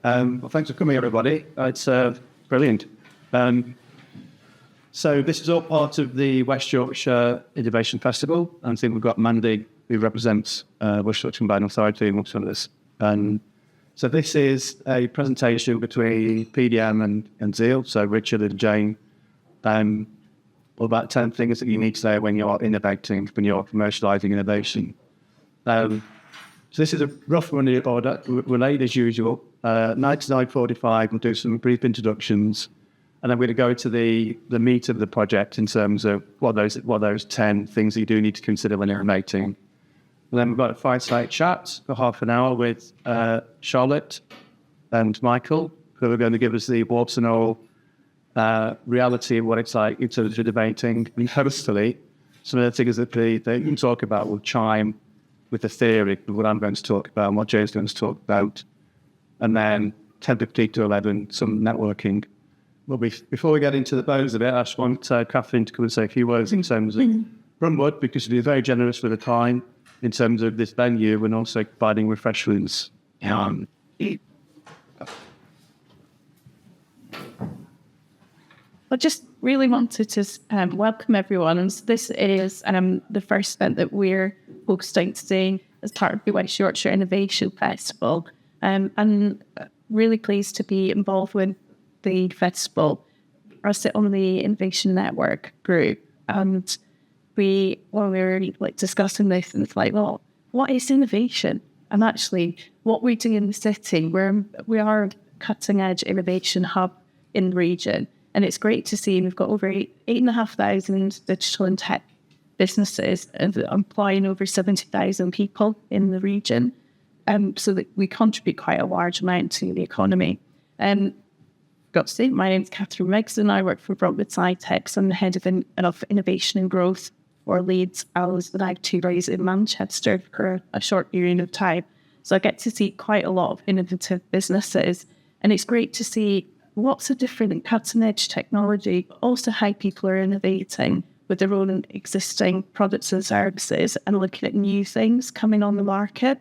Well, thanks for coming, everybody. It's brilliant. So this is all part of the West Yorkshire Innovation Festival. I think we've got Mandy, who represents West Yorkshire Combined Authority amongst others. So this is a presentation between PDM and Zeal, so Richard and Jane. About 10 things that you need to say when you're innovating, when you're commercialising innovation. So this is a rough running order. We're late as usual. 9:45, we'll do some brief introductions, and then we're going to go to the meat of the project in terms of what those 10 things that you do need to consider when you're innovating. And then we've got a Fireside Chat for half an hour with Charlotte and Michael, who are going to give us the warts and all reality of what it's like in terms of debating. And hopefully, some of the things that they can talk about will chime with the theory of what I'm going to talk about and what Jane's going to talk about. And then 10:15 to 11, some networking. Well, before we get into the bones of it, I just want Catherine to come and say a few words in terms of Brumwood, because she's very generous with the time in terms of this venue and also providing refreshments. I just really wanted to welcome everyone. And so this is the first event that we're hosting today as part of the West Yorkshire Innovation Festival. And really pleased to be involved with the festival. I sit on the Innovation Network group, and when we were discussing this, and it's like, well, what is innovation? And actually, what we do in the city, we are a cutting-edge innovation hub in the region. And it's great to see we've got over 8,500 digital and tech businesses employing over 70,000 people in the region. So that we contribute quite a large amount to the economy. Got to say, my name's Catherine Megson. I work for Brumwood SciTech. I'm the head of innovation and growth for Leeds. I was the two days in Manchester for a short period of time. So I get to see quite a lot of innovative businesses. And it's great to see lots of different cutting-edge technology, but also how people are innovating with their own existing products and services and looking at new things coming on the market.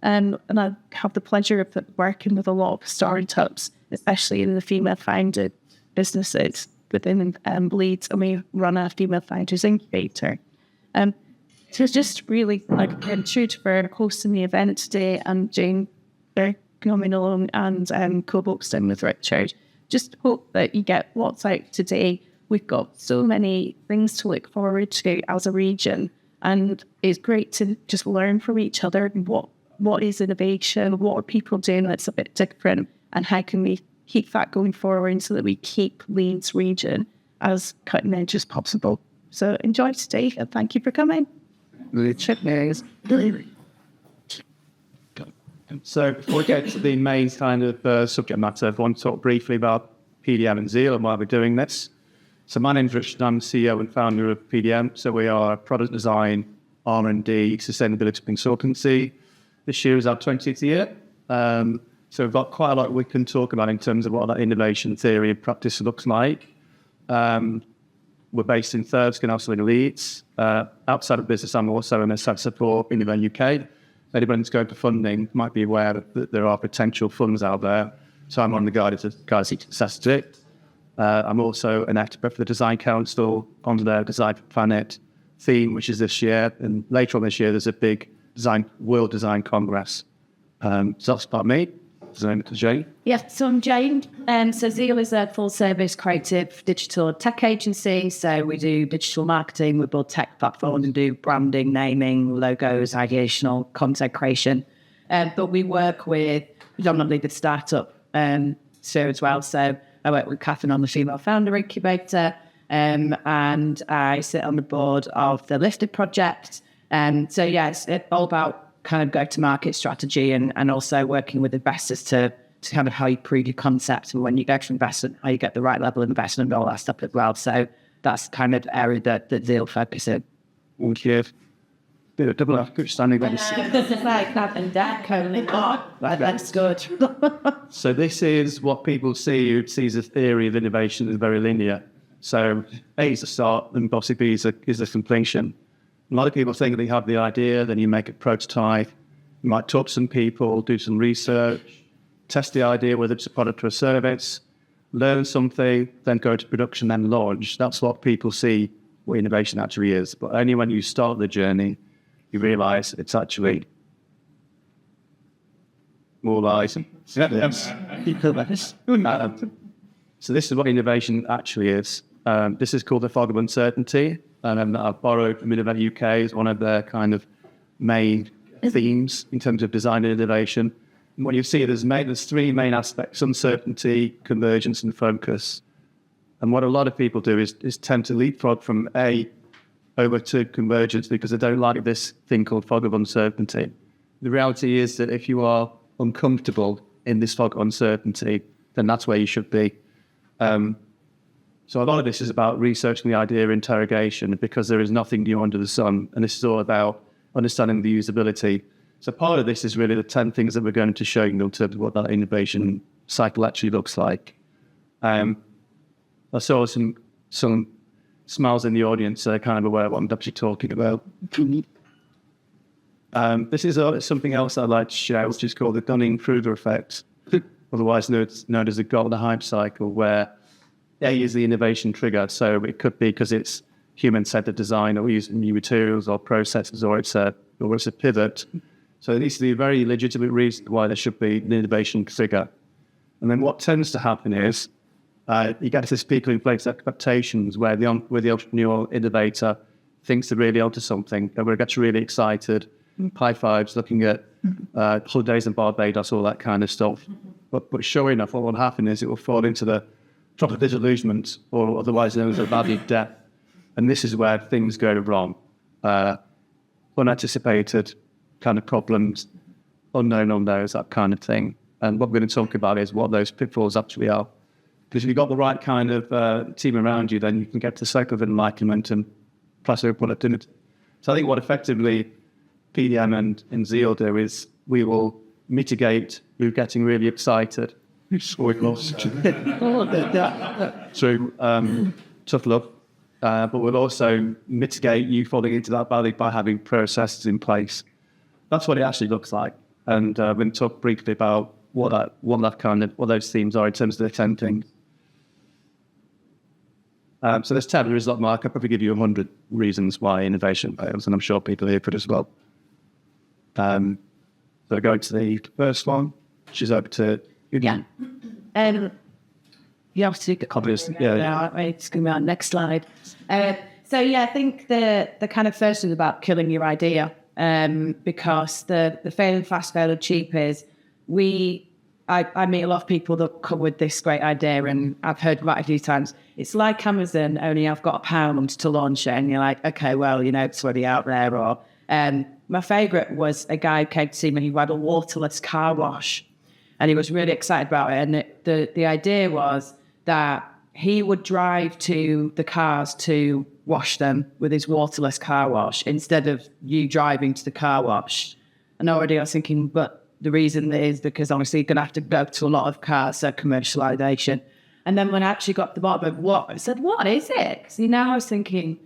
And I have the pleasure of working with a lot of startups, especially in the female-founded businesses within Leeds, and we run a female founders incubator. So it's just really gratitude for hosting the event today, and Jane for coming along and co-hosting with Richard. Just hope that you get what's out today. We've got so many things to look forward to as a region, and it's great to just learn from each other what is innovation, what are people doing that's a bit different, and how can we keep that going forward so that we keep Leeds region as cutting edge as possible. So enjoy today, and thank you for coming. So before we get to the main kind of subject matter, I want to talk briefly about PDM and Zeal and why we're doing this. So my name's Richard, I'm CEO and founder of PDM. So we are a product design, R&D, sustainability consultancy. This year is our 20th year. So we've got quite a lot we can talk about in terms of what that innovation theory and practice looks like. We're based in Thurston, also in Leeds. Outside of business, I'm also an assessor for Innovator UK. If anybody's going for funding, might be aware that there are potential funds out there. So I'm on the guys who assessed it. I'm also an expert for the Design Council on their Design for Planet theme, which is this year. And later on this year, there's a big World Design Congress. So that's about me. Jane? Yeah, so I'm Jane. So Zeal is a full-service creative digital tech agency. So we do digital marketing, we build tech platforms and do branding, naming, logos, ideational content creation. But we work with predominantly the startup sphere as well. So I work with Catherine on the Female Founder Incubator, and I sit on the board of the Lifted project. So yeah, it's all about kind of go-to-market strategy and also working with investors to kind of how you prove your concept, and when you go to investment, how you get the right level of investment and all that stuff as well. So that's kind of the area that Zeal focuses in. Thank you. Bit of double understanding there. That's good. So this is what people see who sees a theory of innovation as very linear. So A is the start, and possibly B is the completion. A lot of people think they have the idea, then you make a prototype, you might talk to some people, do some research, test the idea, whether it's a product or a service, learn something, then go to production, then launch. That's what people see what innovation actually is. But only when you start the journey, you realize it's actually more like... So this is what innovation actually is. This is called the fog of uncertainty. And I've borrowed from Innovator UK as one of their kind of main themes in terms of design and innovation. And what you see, there's three main aspects: uncertainty, convergence, and focus. And what a lot of people do is tend to leapfrog from A over to convergence because they don't like this thing called fog of uncertainty. The reality is that if you are uncomfortable in this fog of uncertainty, then that's where you should be. So a lot of this is about researching the idea, interrogation, because there is nothing new under the sun. And this is all about understanding the usability. So part of this is really the 10 things that we're going to show you in terms of what that innovation cycle actually looks like. I saw some smiles in the audience, so they're kind of aware of what I'm actually talking about. This is something else I'd like to share, which is called the Dunning-Kruger effect, otherwise known as the golden hype cycle, where A is the innovation trigger. So it could be because it's human-centered design, or using new materials or processes, or it's a pivot. So it needs to be a very legitimate reason why there should be an innovation trigger. And then what tends to happen is you get this people in place expectations where the entrepreneurial innovator thinks they're really onto something, and gets really excited, high fives, looking at holidays in Barbados, all that kind of stuff. But sure enough, what will happen is it will fall into the drop of disillusionment, or otherwise known as a valley of death. And this is where things go wrong. Unanticipated kind of problems, unknown unknowns, that kind of thing. And what we're going to talk about is what those pitfalls actually are. Because if you've got the right kind of team around you, then you can get to the cycle of enlightenment and plateau productivity. So I think what effectively PDM and Zeal do is we will mitigate you getting really excited. Through tough love, but we'll also mitigate you falling into that valley by having processes in place. That's what it actually looks like, and we're going to talk briefly about what those themes are in terms of the 10 things. So there's 10. There is a lot more. I could probably give you 100 reasons why innovation fails, and I'm sure people here could as well. So going to the first one, which is over to... Yeah. You have to copies. Yeah. It's going to be on next slide. So yeah, I think the kind of first is about killing your idea, because the failing fast, failing cheap is I meet a lot of people that come with this great idea, and I've heard about it a few times. It's like Amazon, only I've got £1 to launch it, and you're like, okay, well, it's already out there. Or my favourite was a guy who came to see me who had a waterless car wash. And he was really excited about it. And the idea was that he would drive to the cars to wash them with his waterless car wash instead of you driving to the car wash. And already I was thinking, but the reason is because obviously you're going to have to go to a lot of cars, so commercialisation. And then when I actually got to the bottom of what, I said, what is it? See, now I was thinking,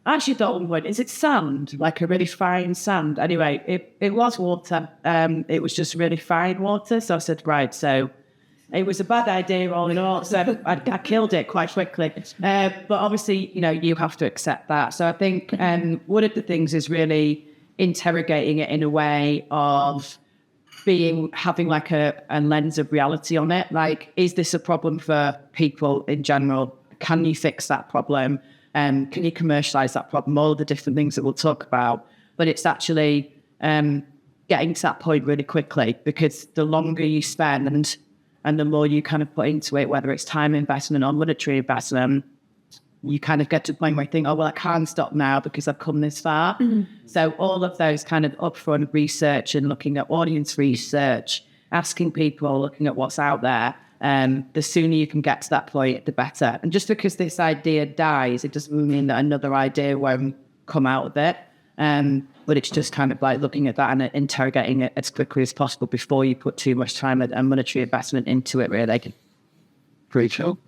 I actually thought, is it sand? Like a really fine sand? Anyway, it was water. It was just really fine water. So I said, right, so it was a bad idea all in all. So I killed it quite quickly. But obviously, you have to accept that. So I think one of the things is really interrogating it in a way of having like a lens of reality on it. Like, is this a problem for people in general? Can you fix that problem? Can you commercialise that problem? All the different things that we'll talk about. But it's actually getting to that point really quickly, because the longer you spend and the more you kind of put into it, whether it's time investment or monetary investment, you kind of get to a point where you think, oh, well, I can't stop now because I've come this far. Mm-hmm. So all of those kind of upfront research and looking at audience research, asking people, looking at what's out there, the sooner you can get to that point, the better. And just because this idea dies, it doesn't mean that another idea won't come out of it. But it's just kind of like looking at that and interrogating it as quickly as possible before you put too much time and monetary investment into it, really. Pretty cool.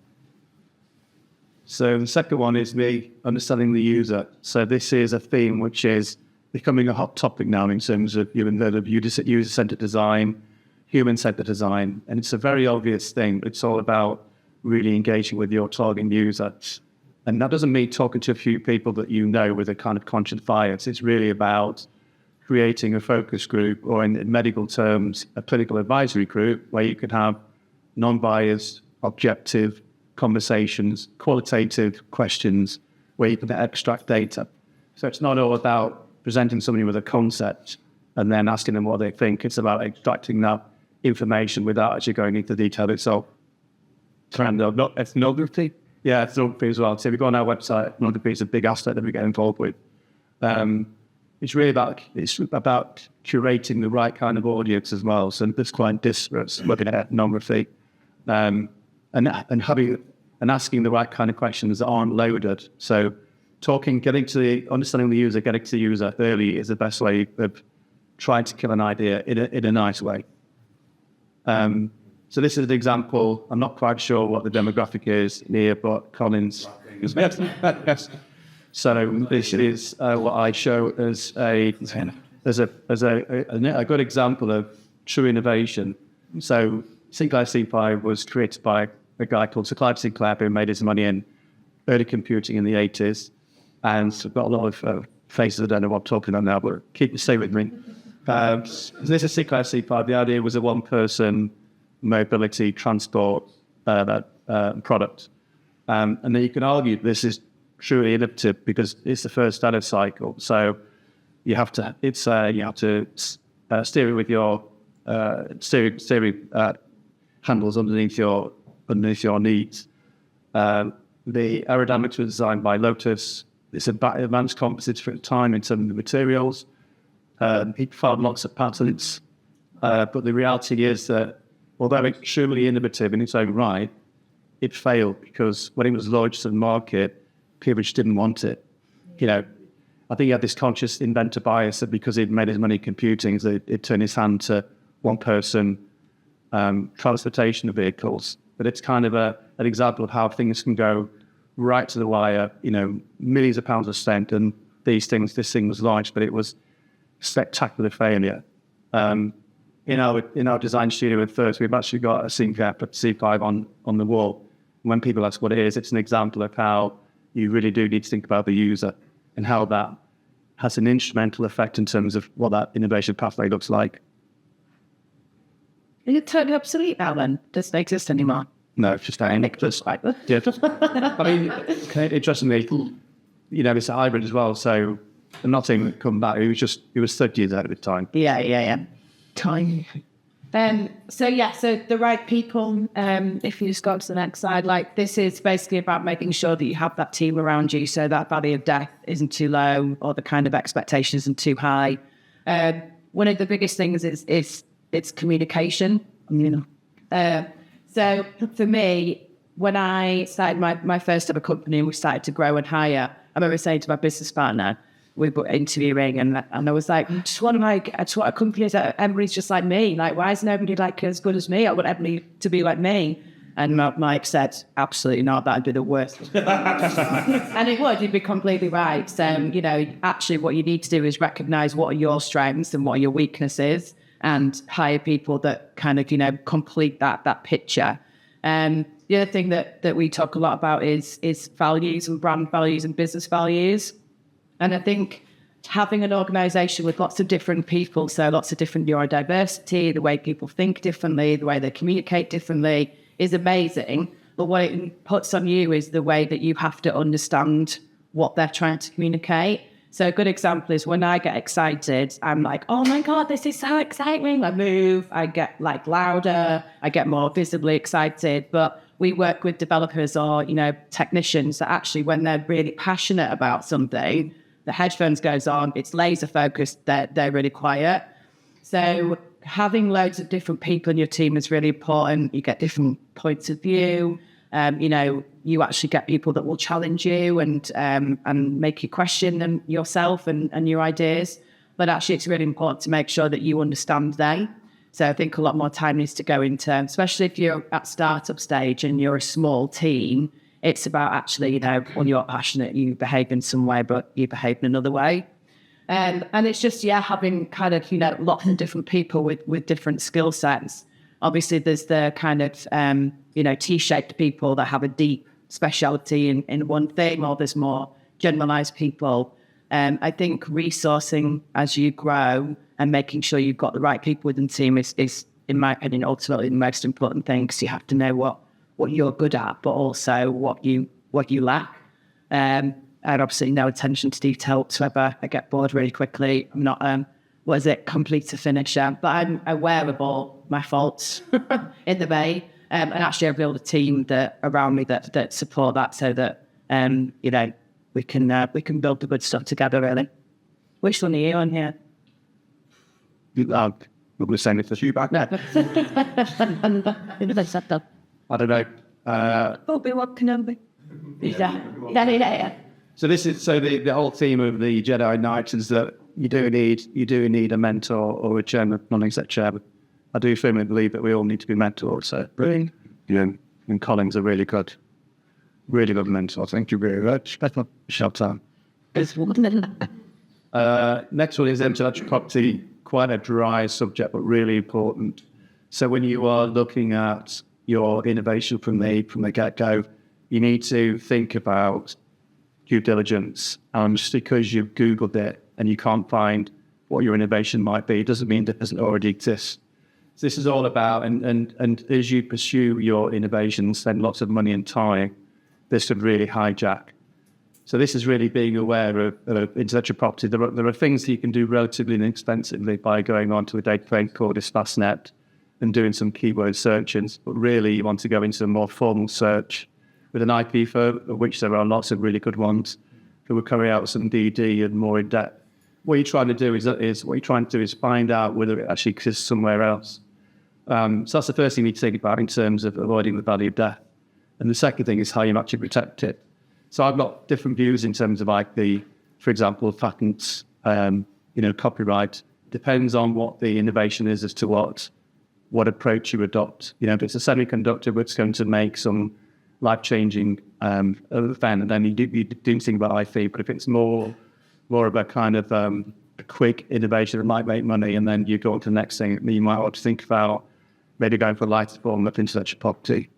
So the second one is me understanding the user. So this is a theme which is becoming a hot topic now in terms of user-centered design, human-centered design. And it's a very obvious thing, but it's all about really engaging with your target user. And that doesn't mean talking to a few people that you know with a kind of conscious bias. It's really about creating a focus group, or in medical terms, a clinical advisory group, where you can have non-biased, objective conversations, qualitative questions, where you can extract data. So it's not all about presenting somebody with a concept and then asking them what they think. It's about extracting that information without actually going into detail itself. Ethnography? Yeah, ethnography as well. So if you go on our website, ethnography is a big aspect that we get involved with. It's really about curating the right kind of audience as well. So it's quite disparate looking at ethnography, and asking the right kind of questions that aren't loaded. So understanding the user, getting to the user early is the best way of trying to kill an idea in a nice way. So this is an example. I'm not quite sure what the demographic is here, but Colin's. Yes. So this is what I show as a good example of true innovation. So Sinclair C5 was created by a guy called Sir Clive Sinclair, who made his money in early computing in the 80s. And I've got a lot of faces that don't know what I'm talking about now, but stay with me. This is Sinclair C5. The idea was a one-person mobility transport product. And then you can argue this is truly innovative because it's the first data cycle. So you have to steer it with your steering handles underneath your knees. The aerodynamics was designed by Lotus. It's advanced composites for its time in terms of the materials. It filed lots of patents, but the reality is that although it's truly innovative in its own right, it failed because when it was launched to the market, people just didn't want it. I think he had this conscious inventor bias that because he'd made his money computing, so it turned his hand to one-person transportation of vehicles. But it's kind of an example of how things can go right to the wire. Millions of pounds were spent, and this thing was launched, but it was spectacular failure. In our design studio at First, we've actually got a C5 on the wall. When people ask what it is, it's an example of how you really do need to think about the user and how that has an instrumental effect in terms of what that innovation pathway looks like. Is it totally obsolete now then? Doesn't exist anymore? No, it's just I mean, interestingly, it's a hybrid as well. So I'm not saying it come back. It was 30 years out of the time. Yeah. Time. So the right people, if you just go to the next slide, this is basically about making sure that you have that team around you so that valley of death isn't too low or the kind of expectation isn't too high. One of the biggest things is it's communication. So for me, when I started my first ever company and we started to grow and hire, I remember saying to my business partner, we were interviewing, and I was like, I just want a company that everybody's just like me. Why is nobody as good as me? I want everybody to be like me. And Mike said, absolutely not. That'd be the worst. And it would. You'd be completely right. So, actually what you need to do is recognize what are your strengths and what are your weaknesses and hire people that kind of, complete that picture. The other thing that we talk a lot about is values and brand values and business values. And I think having an organisation with lots of different people, so lots of different neurodiversity, the way people think differently, the way they communicate differently is amazing. But what it puts on you is the way that you have to understand what they're trying to communicate. So a good example is when I get excited, I'm like, oh my God, this is so exciting. I move, I get louder, I get more visibly excited. But we work with developers or, technicians that actually when they're really passionate about something, the headphones goes on, it's laser focused, they're really quiet. So having loads of different people in your team is really important. You get different points of view. You actually get people that will challenge you and make you question them yourself and your ideas. But actually, it's really important to make sure that you understand them. So I think a lot more time needs to go into, especially if you're at startup stage and you're a small team, it's about actually, when you're passionate, you behave in some way, but you behave in another way. And it's just, having kind of, lots of different people with different skill sets. Obviously, there's the kind of, T-shaped people that have a deep speciality in one thing, or there's more generalized people. I think resourcing as you grow and making sure you've got the right people within the team is, in my opinion, ultimately the most important thing, because you have to know what you're good at, but also what you lack. And obviously no attention to detail whatsoever. I get bored really quickly. I'm not, complete to finisher, but I'm aware of all my faults in the way. And actually I build a team around me that support that, so that, we can build the good stuff together, really. Which one are you on here? I'm going to send it for you back. No. I don't know. Obi-Wan Kenobi. Yeah. So the whole theme of the Jedi Knights is that you do need a mentor or a chairman, non-exec chairman. I do firmly believe that we all need to be mentors. So brilliant. And Colin's a really good mentor. Thank you very much. That's not shout time. Next one is intellectual property. Quite a dry subject, but really important. So when you are looking at your innovation from the get-go, you need to think about due diligence. And just because you've Googled it and you can't find what your innovation might be, doesn't mean that it doesn't already exist. So this is all about, and as you pursue your innovation, spend lots of money and time, this could really hijack. So this is really being aware of intellectual property. There are things that you can do relatively inexpensively by going onto a database called Fastnet and doing some keyword searches. But really, you want to go into a more formal search with an IP firm, of which there are lots of really good ones, who will carry out some DD and more in depth. What you're trying to do is find out whether it actually exists somewhere else. So that's the first thing you need to think about in terms of avoiding the valley of death. And the second thing is how you actually protect it. So I've got different views in terms of for example, patents, copyright. Depends on what the innovation is as to what approach you adopt. If it's a semiconductor that's going to make some life-changing event, then you do think about IP. But if it's more of a kind of a quick innovation that might make money, and then you go on to the next thing, you might want to think about maybe going for a lighter form of intellectual property.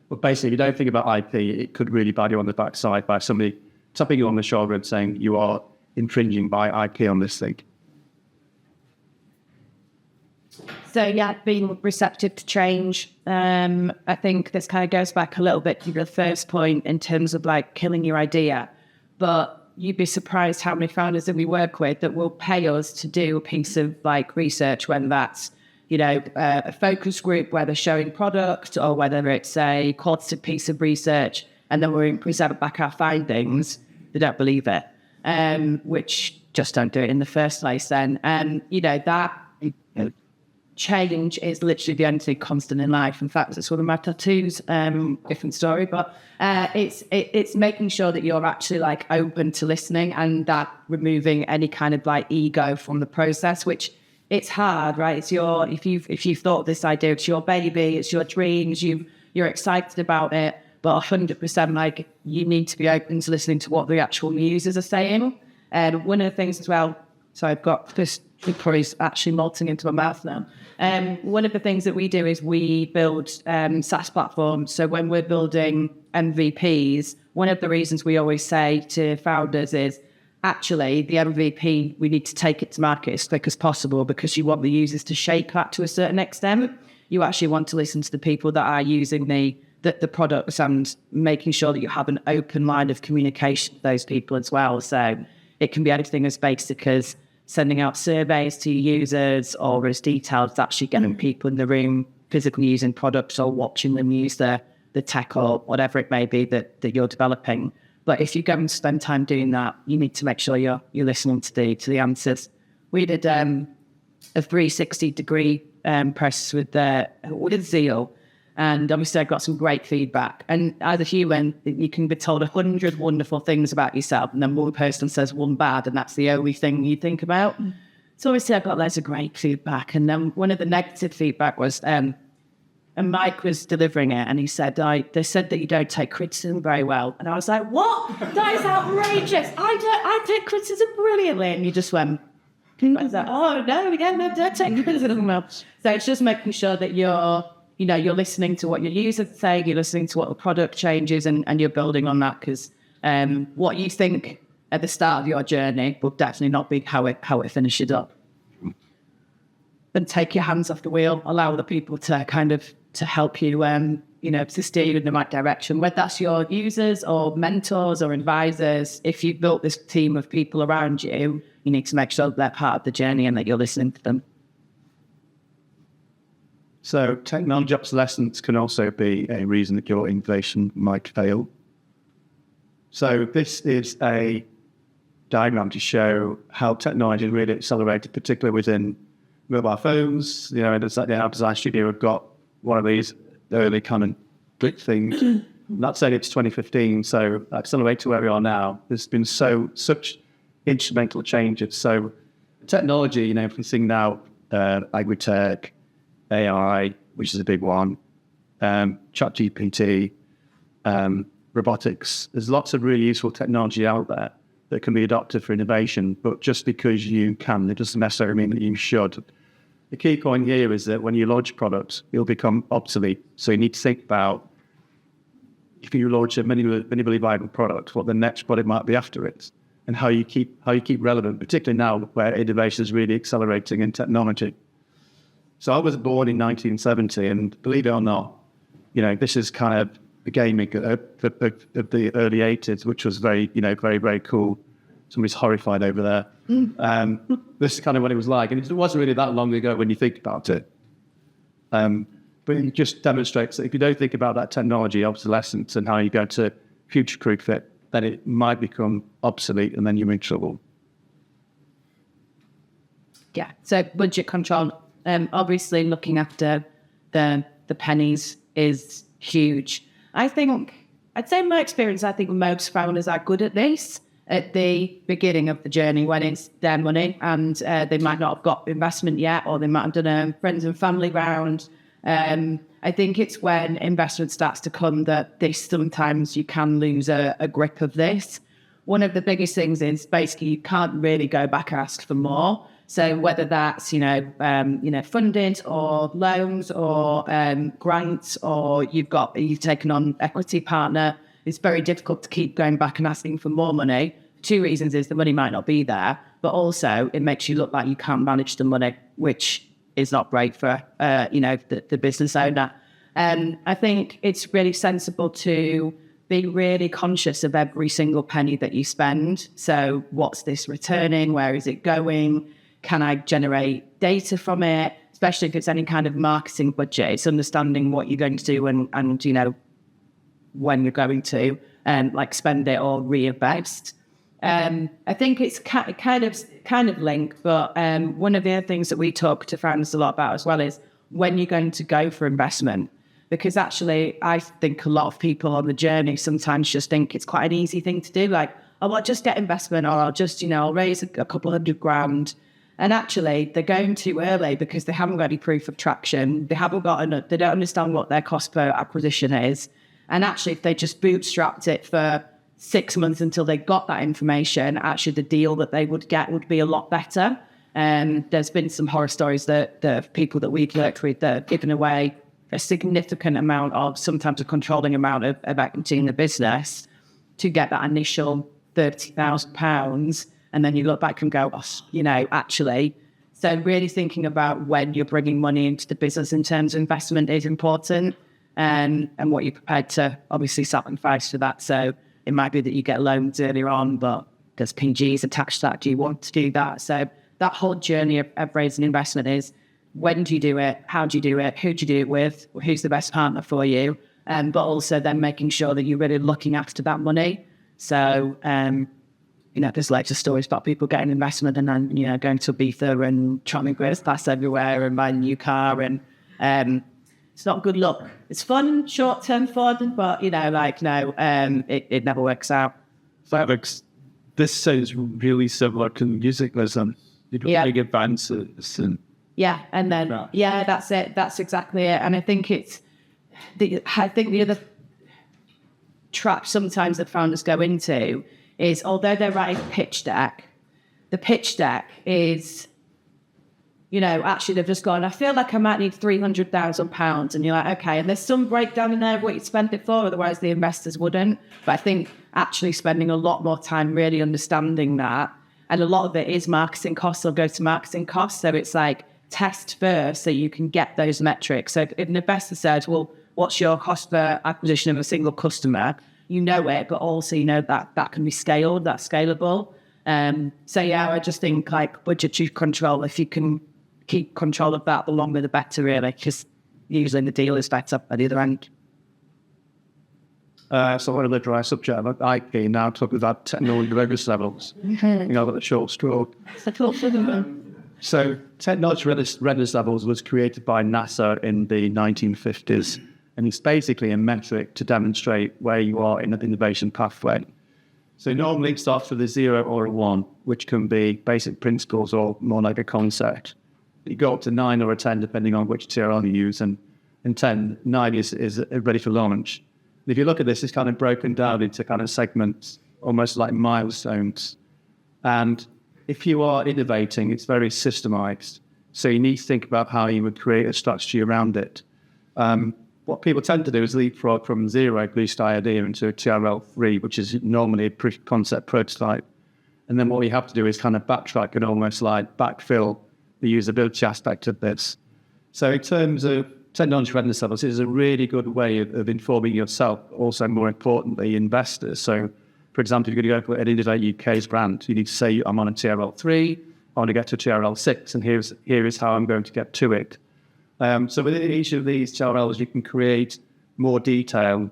But basically, if you don't think about IP, it could really bite you on the backside by somebody tapping you on the shoulder and saying you are infringing by IP on this thing. So being receptive to change. I think this kind of goes back a little bit to the first point in terms of killing your idea. But you'd be surprised how many founders that we work with that will pay us to do a piece of research, whether that's a focus group where they're showing product, or whether it's a qualitative piece of research, and then we present back our findings. They don't believe it, which just don't do it in the first place. Then, that change is literally the only thing constant in life. In fact, it's one of my tattoos. Different story, but it's making sure that you're actually open to listening, and that removing any kind of ego from the process, which. It's hard, right? It's if you've thought this idea, it's your baby, it's your dreams, you're excited about it, but 100% you need to be open to listening to what the actual users are saying. And one of the things as well, so I've got this curry's actually melting into my mouth now. One of the things that we do is we build SaaS platforms. So when we're building MVPs, one of the reasons we always say to founders is, actually, the MVP, we need to take it to market as quick as possible, because you want the users to shape that to a certain extent. You actually want to listen to the people that are using the products, and making sure that you have an open line of communication with those people as well. So it can be anything as basic as sending out surveys to your users, or as detailed as actually getting people in the room physically using products, or watching them use the tech or whatever it may be that you're developing. But if you're going to spend time doing that, you need to make sure you're listening to the answers. We did a 360-degree process with Zeal, and obviously I got some great feedback. And as a human, you can be told 100 wonderful things about yourself, and then one person says one bad, and that's the only thing you think about. So obviously I got loads of great feedback, and then one of the negative feedback was And Mike was delivering it, and he said, they said that you don't take criticism very well. And I was like, what? That is outrageous. I take criticism brilliantly. And you just went, I was like, oh, no, don't take criticism well. So it's just making sure that you're listening to what your users say, you're listening to what the product changes, and you're building on that, because what you think at the start of your journey will definitely not be how it finishes up. And take your hands off the wheel, allow the people to to help you, to steer you in the right direction. Whether that's your users or mentors or advisors, if you've built this team of people around you, you need to make sure that they're part of the journey and that you're listening to them. So technology obsolescence can also be a reason that your innovation might fail. So this is a diagram to show how technology really accelerated, particularly within mobile phones. And it's like the design studio have got one of these early kind of big things. That's saying it's 2015, so accelerate to where we are now. There's been such instrumental changes. So technology, if we think now, agri-tech, AI, which is a big one, ChatGPT, robotics. There's lots of really useful technology out there that can be adopted for innovation, but just because you can, it doesn't necessarily mean that you should. The key point here is that when you launch products, it'll become obsolete. So you need to think about, if you launch a minimally viable product, what the next product might be after it, and how you keep relevant, particularly now where innovation is really accelerating in technology. So I was born in 1970, and believe it or not, this is kind of the gaming of the early 80s, which was very, very, very cool. Somebody's horrified over there. This is kind of what it was like. And it wasn't really that long ago when you think about it. But it just demonstrates that if you don't think about that technology obsolescence and how you're going to future-proof it, then it might become obsolete and then you're in trouble. Yeah, so budget control. Obviously, looking after the pennies is huge. I'd say in my experience, I think most founders are good at this at the beginning of the journey when it's their money and they might not have got investment yet, or they might have done a friends and family round. I think it's when investment starts to come that sometimes you can lose a grip of this. One of the biggest things is basically you can't really go back and ask for more. So whether that's, funded or loans or grants, or you've taken on equity partner, it's very difficult to keep going back and asking for more money. 2 reasons is the money might not be there, but also it makes you look like you can't manage the money, which is not great for, the business owner. I think it's really sensible to be really conscious of every single penny that you spend. So what's this returning? Where is it going? Can I generate data from it? Especially if it's any kind of marketing budget, it's understanding what you're going to do and when you're going to spend it or reinvest. I think it's kind of linked, but one of the other things that we talk to founders a lot about as well is when you're going to go for investment. Because actually, I think a lot of people on the journey sometimes just think it's quite an easy thing to do. Like, I'll just get investment, or I'll just, I'll raise a couple $100,000. And actually, they're going too early because they haven't got any proof of traction. They don't understand what their cost per acquisition is. And actually, if they just bootstrapped it for 6 months until they got that information, actually the deal that they would get would be a lot better. There's been some horror stories that the people that we've worked with that have given away a significant amount of, sometimes a controlling amount of equity in the business to get that initial £30,000. And then you look back and go, actually. So really thinking about when you're bringing money into the business in terms of investment is important, and what you're prepared to obviously sacrifice for that. So it might be that you get loans earlier on, but there's PGs attached to that. Do you want to do that? So that whole journey of raising investment is, when do you do it? How do you do it? Who do you do it with? Who's the best partner for you? But also then making sure that you're really looking after that money. So, there's loads of stories about people getting investment and then, going to Ibiza and traveling with class everywhere and buying a new car. And it's not good luck. It's fun, short-term fun, but, it never works out. This sounds really similar to music. There's big advances and Yeah, and then that's it. That's exactly it. And I think the other trap sometimes that founders go into is, although they're writing a pitch deck, the pitch deck is, actually they've just gone, I feel like I might need £300,000, and you're like, okay, and there's some breakdown in there of what you'd spend it for, otherwise the investors wouldn't. But I think actually spending a lot more time really understanding that, and a lot of it is marketing costs or go to marketing costs. So it's like, test first so you can get those metrics. So if an investor says, well, what's your cost per acquisition of a single customer? You know it, but also you know that can be scaled, that's scalable. I just think like budgetary control, if you can keep control of that, the longer the better, really, because usually the deal is better at the other end. So one of the dry subject of IP now talking about technology readiness levels. About the short straw. So technology readiness levels was created by NASA in the 1950s, and it's basically a metric to demonstrate where you are in an innovation pathway. So normally it starts with a 0 or a 1, which can be basic principles or more like a concept. You go up to 9 or a 10 depending on which TRL you use, and 9 is ready for launch. If you look at this, it's kind of broken down into kind of segments, almost like milestones. And if you are innovating, it's very systemized. So you need to think about how you would create a strategy around it. What people tend to do is leapfrog from 0, blue sky idea, into TRL3, which is normally a proof of concept prototype. And then what we have to do is kind of backtrack and almost like backfill the usability aspect of this. So in terms of technology readiness levels, it is a really good way of informing yourself, also more importantly, investors. So for example, if you're going to go for an Innovate UK's brand, you need to say, I'm on a TRL3, I want to get to TRL6, and here is how I'm going to get to it. So within each of these TRLs, you can create more detail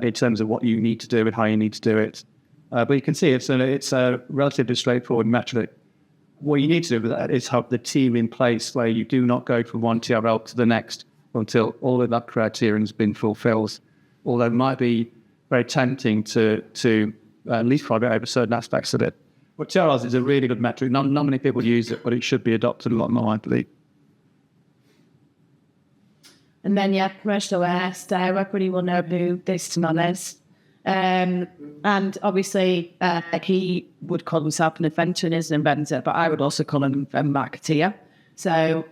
in terms of what you need to do and how you need to do it. But you can see it's a relatively straightforward metric. What you need to do with that is have the team in place where you do not go from one TRL to the next until all of that criterion has been fulfilled. Although it might be very tempting to leapfrog over certain aspects of it. But TRLs is a really good metric. Not many people use it, but it should be adopted a lot more, I believe. And then, commercial awareness, everybody will know who this man is. And obviously, he would call himself an inventor and is an inventor, but I would also call him a marketeer. So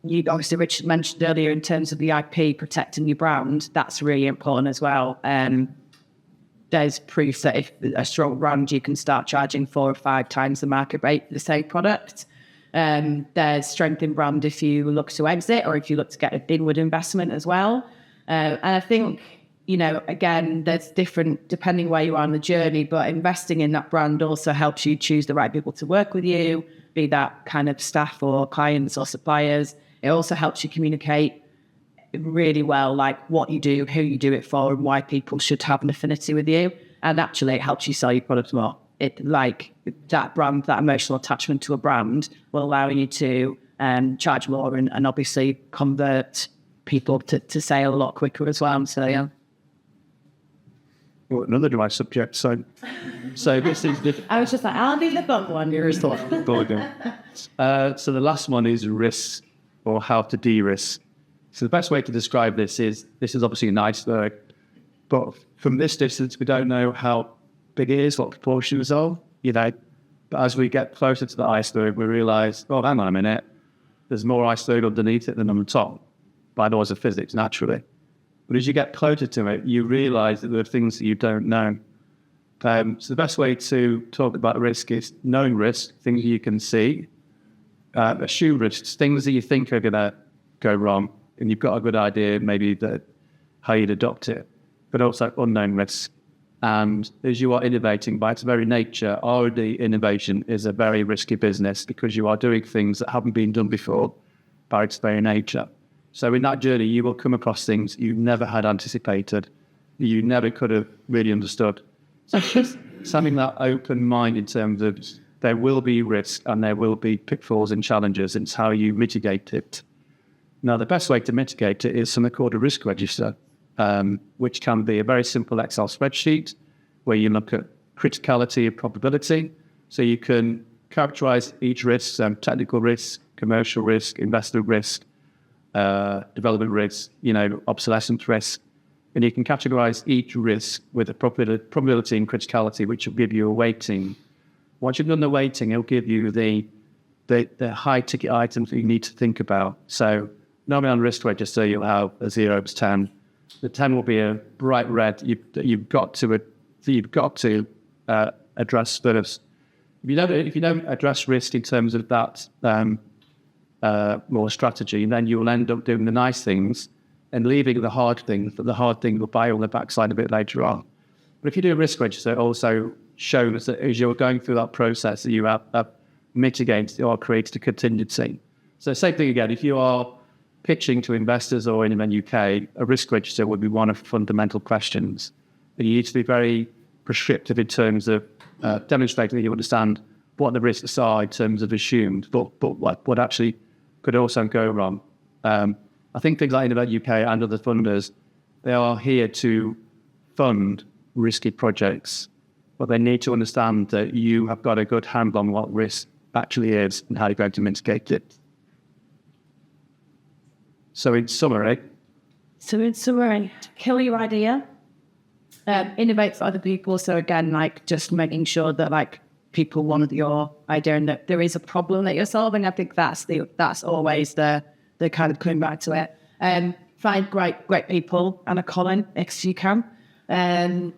you obviously, Richard mentioned earlier in terms of the IP, protecting your brand, that's really important as well. There's proof that if a strong brand, you can start charging 4 or 5 times the market rate for the same product. There's strength in brand if you look to exit or if you look to get an inward investment as well. And I think, again, there's different depending where you are on the journey, but investing in that brand also helps you choose the right people to work with you, be that kind of staff or clients or suppliers. It also helps you communicate really well, like what you do, who you do it for, and why people should have an affinity with you. And actually, it helps you sell your product more. It like that brand, that emotional attachment to a brand will allow you to charge more and obviously convert people to sale a lot quicker as well. So yeah. Well, another device subject. So this is I was just like, I'll be the fun one. You're so the last one is risk or how to de-risk. So the best way to describe this is obviously an iceberg, but from this distance, we don't know how big it is, what proportions are, but as we get closer to the iceberg, we realize, oh, hang on a minute, there's more iceberg underneath it than on the top, by the laws of physics, naturally. But as you get closer to it, you realize that there are things that you don't know. So the best way to talk about risk is knowing risk, things you can see, assume risks, things that you think are going to go wrong, and you've got a good idea maybe that how you'd adopt it, but also unknown risks. And as you are innovating by its very nature, R&D innovation is a very risky business because you are doing things that haven't been done before by its very nature. So in that journey, you will come across things you never had anticipated, you never could have really understood. So just having that open mind in terms of there will be risk and there will be pitfalls and challenges. It's how you mitigate it. Now, the best way to mitigate it is something called a risk register, which can be a very simple Excel spreadsheet where you look at criticality and probability. So you can characterize each risk, technical risk, commercial risk, investment risk, development risk, obsolescence risk. And you can categorize each risk with a probability and criticality, which will give you a weighting. Once you've done the weighting, it'll give you the high ticket items that you need to think about. So normally on risk register, you'll have a 0 to 10. The 10 will be a bright red you've got to address first. If you don't address risk in terms of that more strategy, then you will end up doing the nice things and leaving the hard things, but the hard thing will buy on the backside a bit later on. But if you do a risk register, it also shows that as you're going through that process, that you have mitigated or created a contingency. So same thing again, if you are pitching to investors or in the UK, a risk register would be one of the fundamental questions. And you need to be very prescriptive in terms of demonstrating that you understand what the risks are in terms of assumed, but what actually could also go wrong. I think things like Innovator UK and other funders, they are here to fund risky projects, but they need to understand that you have got a good handle on what risk actually is and how you're going to mitigate it. So in summary, kill your idea, innovate for other people. So again, just making sure that people want your idea and that there is a problem that you're solving. I think that's always the kind of coming back to it. Find great people and a Colin if you can. Don't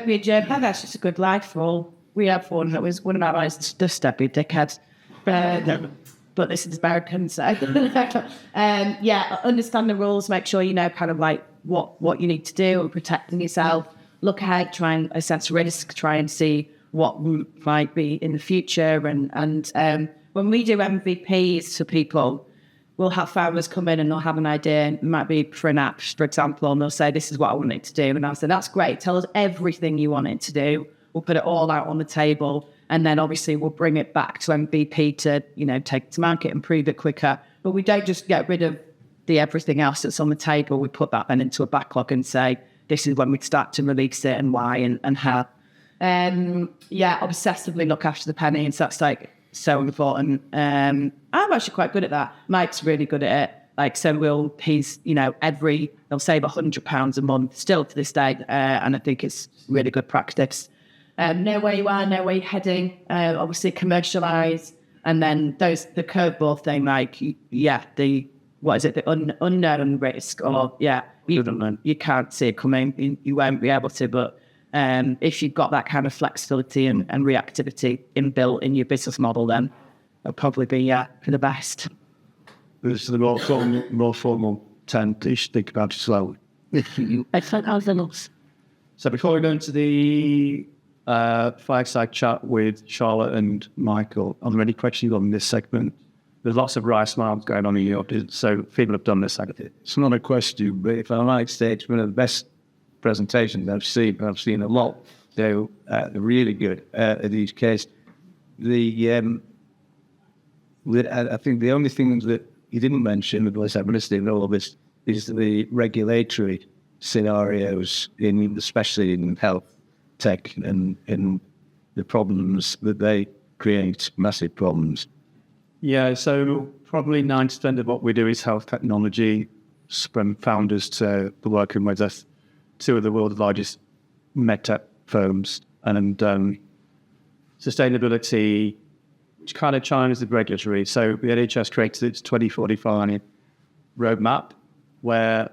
be a jerk. That's just a good life for all. We have one that was one of our eyes, just don't be a dickhead. But this is American, so understand the rules, make sure you know kind of what you need to do and protecting yourself. Look ahead, try and assess risk, try and see what might be in the future. And when we do MVPs for people, we'll have founders come in and they'll have an idea. It might be for an app, for example, and they'll say, this is what I want it to do. And I'll say, that's great. Tell us everything you want it to do. We'll put it all out on the table. And then obviously we'll bring it back to MVP to, take it to market and prove it quicker. But we don't just get rid of everything else that's on the table. We put that then into a backlog and say, this is when we start to release it and why and how. Obsessively look after the penny. So that's so important. I'm actually quite good at that. Mike's really good at it. They'll save £100 a month still to this day. And I think it's really good practice. Know where you are, know where you're heading, obviously commercialise. And then the curveball thing, the unknown risk you can't see it coming, you won't be able to, but if you've got that kind of flexibility and reactivity inbuilt in your business model, then it'll probably be for the best. This is the more formal tent that you should think about as well. So before we go into the fireside chat with Charlotte and Michael, are there any questions on this segment? There's lots of wry smiles going on in your audience, so people have done this. It's not a question, but if I might say, it's one of the best presentations I've seen a lot. They're really good in each case. I think the only thing that you didn't mention, unless I'm listening to all of this, is the regulatory scenarios, especially in health tech and the problems that they create, massive problems. Yeah, so probably 90% of what we do is health technology, from founders to working with us, two of the world's largest medtech firms, and sustainability, which kind of chimes with regulatory. So the NHS created its 2045 roadmap, where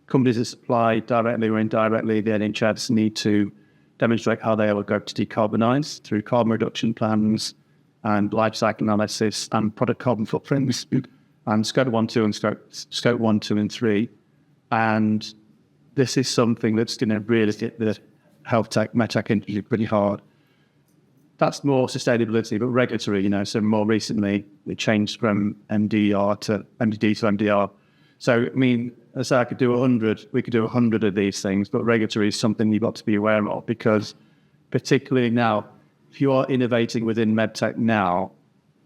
companies that supply directly or indirectly the NHS need to demonstrate how they are going to decarbonise through carbon reduction plans and life cycle analysis and product carbon footprints and scope 1, 2 and scope 1, 2 and 3. And this is something that's going to really hit the health tech, medtech industry pretty hard. That's more sustainability, but regulatory, so more recently it changed from MDD to MDR. So, let's say I could do 100, we could do 100 of these things, but regulatory is something you've got to be aware of, because particularly now, if you are innovating within medtech now,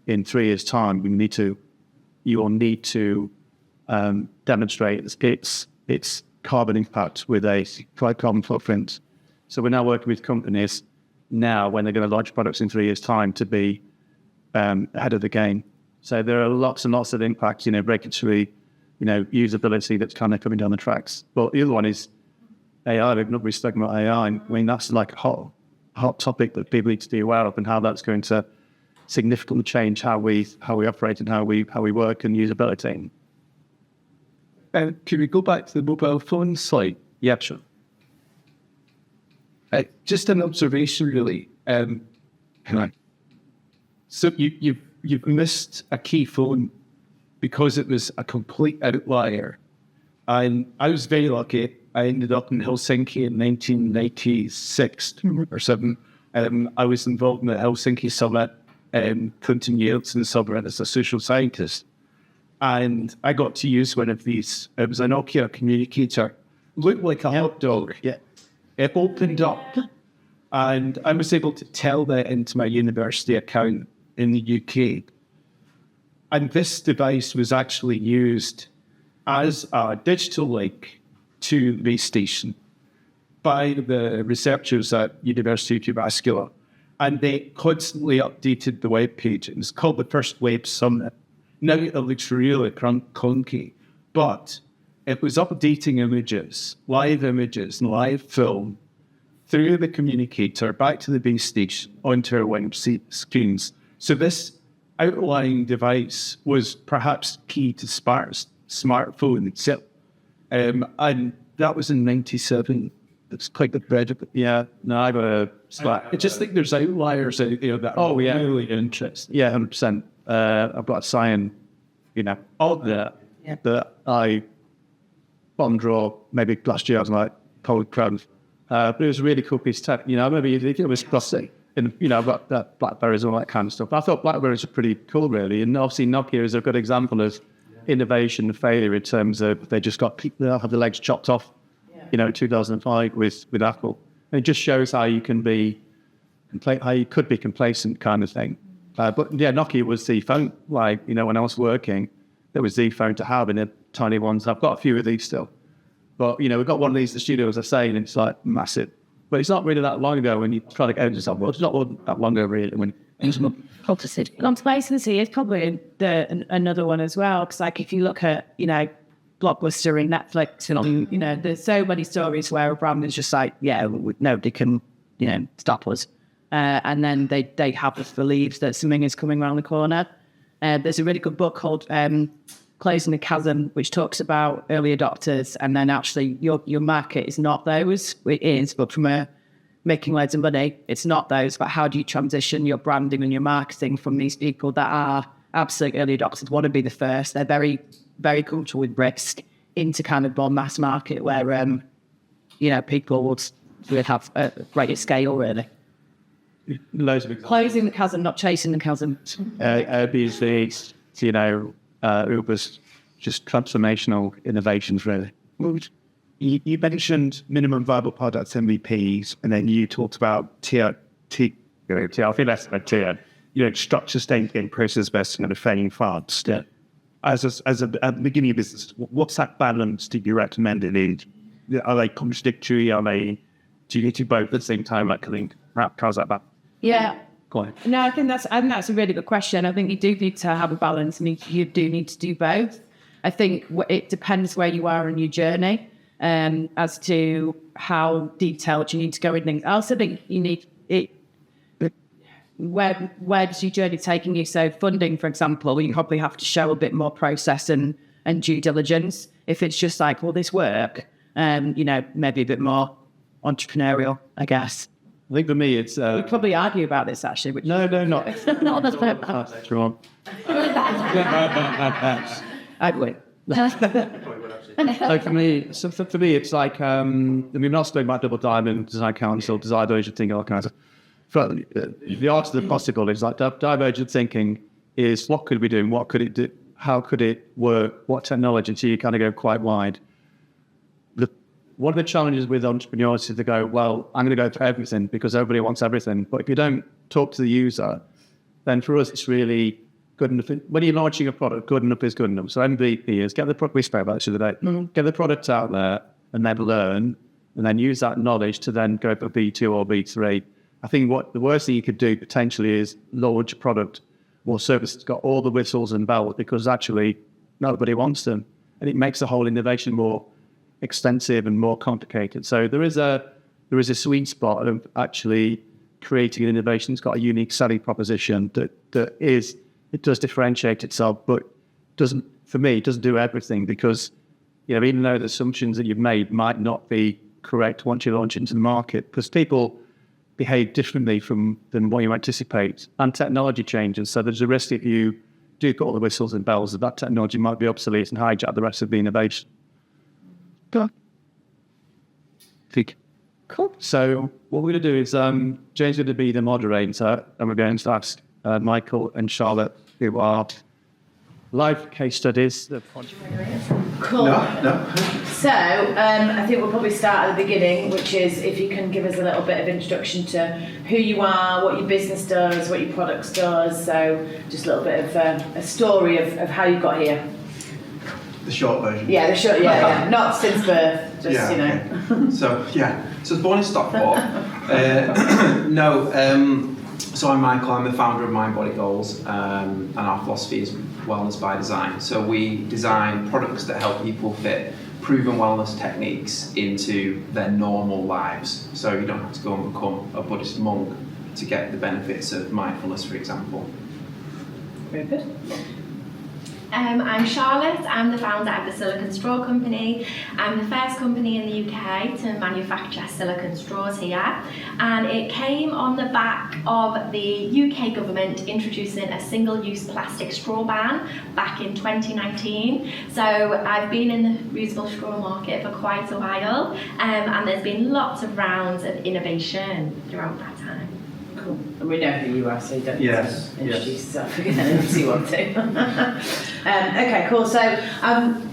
in 3 years' time, you will need to demonstrate its carbon impact with a carbon footprint. So we're now working with companies now when they're going to launch products in 3 years' time to be ahead of the game. So there are lots and lots of impacts, regulatory, usability that's kind of coming down the tracks. But the other one is AI. We've not really spoken about AI. I mean, that's like a hot topic that people need to be aware of, and how that's going to significantly change how we operate and how we work and usability. Can we go back to the mobile phone slide? Yeah, sure. Just an observation, really. So you've missed a key phone because it was a complete outlier. And I was very lucky. I ended up in Helsinki in 1996 or 7. I was involved in the Helsinki summit, Clinton Yeltsin summit as a social scientist. And I got to use one of these. It was a Nokia communicator. Looked like a hot dog. Yeah. It opened up, and I was able to tell that into my university account in the UK. And this device was actually used as a digital link to the base station by the researchers at University of Uvascular. And they constantly updated the web page. It was called the First Web Summit. Now it looks really clunky, but it was updating images, and live film through the communicator back to the base station onto our web screens. So this outlying device was perhaps key to smartphone itself. And that was in 97. It's quite the bread of it. Yeah, no, I got a I just think there's outliers out there that are really interesting. Yeah, 100%. I've got a sign, that I bottom drawer maybe last year. I was like, cold crowd. But it was a really cool piece of tech. Maybe it was plastic. And, I've got that Blackberries and all that kind of stuff. I thought Blackberries were pretty cool, really. And obviously Nokia is a good example of innovation and failure in terms of they just have the legs chopped off, in 2005 with Apple. And it just shows how you can how you could be complacent kind of thing. But yeah, Nokia was the phone. When I was working, it was the phone to have in the tiny ones. I've got a few of these still. But, we've got one of these in the studio, as I say, and it's like massive. But it's not really that long ago when you try to go into something. Well, it's not that long ago, really. When Complacency is probably another one as well. Because, if you look at, Blockbuster and Netflix, and there's so many stories where a brand is just like, nobody can, stop us. And then they have this belief that something is coming around the corner. There's a really good book called Closing the Chasm, which talks about early adopters, and then actually your market is not those. It is, but from making loads of money, it's not those. But how do you transition your branding and your marketing from these people that are absolute early adopters, want to be the first? They're very, very comfortable with risk, into kind of more mass market where people would have a greater scale, really. Loads of examples. Closing the chasm, not chasing the chasm. Airbnb, Uber's just transformational innovations, really. You mentioned minimum viable products, MVPs, and then you talked about TR, I think that's about TR, structure, thinking, process best, and failing fast. Yeah. At the beginning of business, what's that balance do you recommend it in? Are they contradictory? Do you need to both at the same time? How's that balance? Yeah. Go ahead. No, I think that's a really good question. I think you do need to have a balance, and you do need to do both. I think it depends where you are in your journey, as to how detailed you need to go in things. I also think you need it. Where does your journey taking you? So funding, for example, you probably have to show a bit more process and due diligence. If it's just like, will this work? Maybe a bit more entrepreneurial, I guess. I think for me, it's... We'd probably argue about this, actually. Which No, not. no, that's fair. Later on. I'd win. So for me, it's like, we're not speaking about Double Diamond, Design Council, Divergent thinking, all kinds of... The art of the possible is like divergent thinking is what could we do, what could it do, how could it work, what technology, so you kind of go quite wide. One of the challenges with entrepreneurs is to go, well, I'm going to go for everything because everybody wants everything. But if you don't talk to the user, then for us, it's really good enough. When you're launching a product, good enough is good enough. So MVP is get the product, we spoke about this the other day, get the product out there and then learn and then use that knowledge to then go for B2 or B3. I think what the worst thing you could do potentially is launch a product or service that's got all the whistles and bells because actually nobody wants them. And it makes the whole innovation more extensive and more complicated. So there is a sweet spot of actually creating an innovation that's got a unique selling proposition it does differentiate itself, but doesn't do everything, because even though the assumptions that you've made might not be correct once you launch into the market, because people behave differently than what you anticipate, and technology changes. So there's a risk if you do put all the whistles and bells that technology might be obsolete and hijack the rest of the innovation. Cool. So what we're going to do is Jane's going to be the moderator, and we're going to ask Michael and Charlotte, who are live case studies. Cool. No. So I think we'll probably start at the beginning, which is if you can give us a little bit of introduction to who you are, what your business does, what your products does. So just a little bit of a story of how you got here. The short version. Yeah, the short. Yeah. Not since birth. Just Okay. So I was born in Stockport. So I'm Michael. I'm the founder of Mind Body Goals, and our philosophy is wellness by design. So we design products that help people fit proven wellness techniques into their normal lives. So you don't have to go and become a Buddhist monk to get the benefits of mindfulness, for example. Very good. I'm Charlotte. I'm the founder of the Silicon Straw Company. I'm the first company in the UK to manufacture silicon straws here, and it came on the back of the UK government introducing a single-use plastic straw ban back in 2019. So I've been in the reusable straw market for quite a while, and there's been lots of rounds of innovation throughout that time. Cool. And we know who you are, so you don't Yes, need to introduce yourself again if you want to. Okay, cool. So,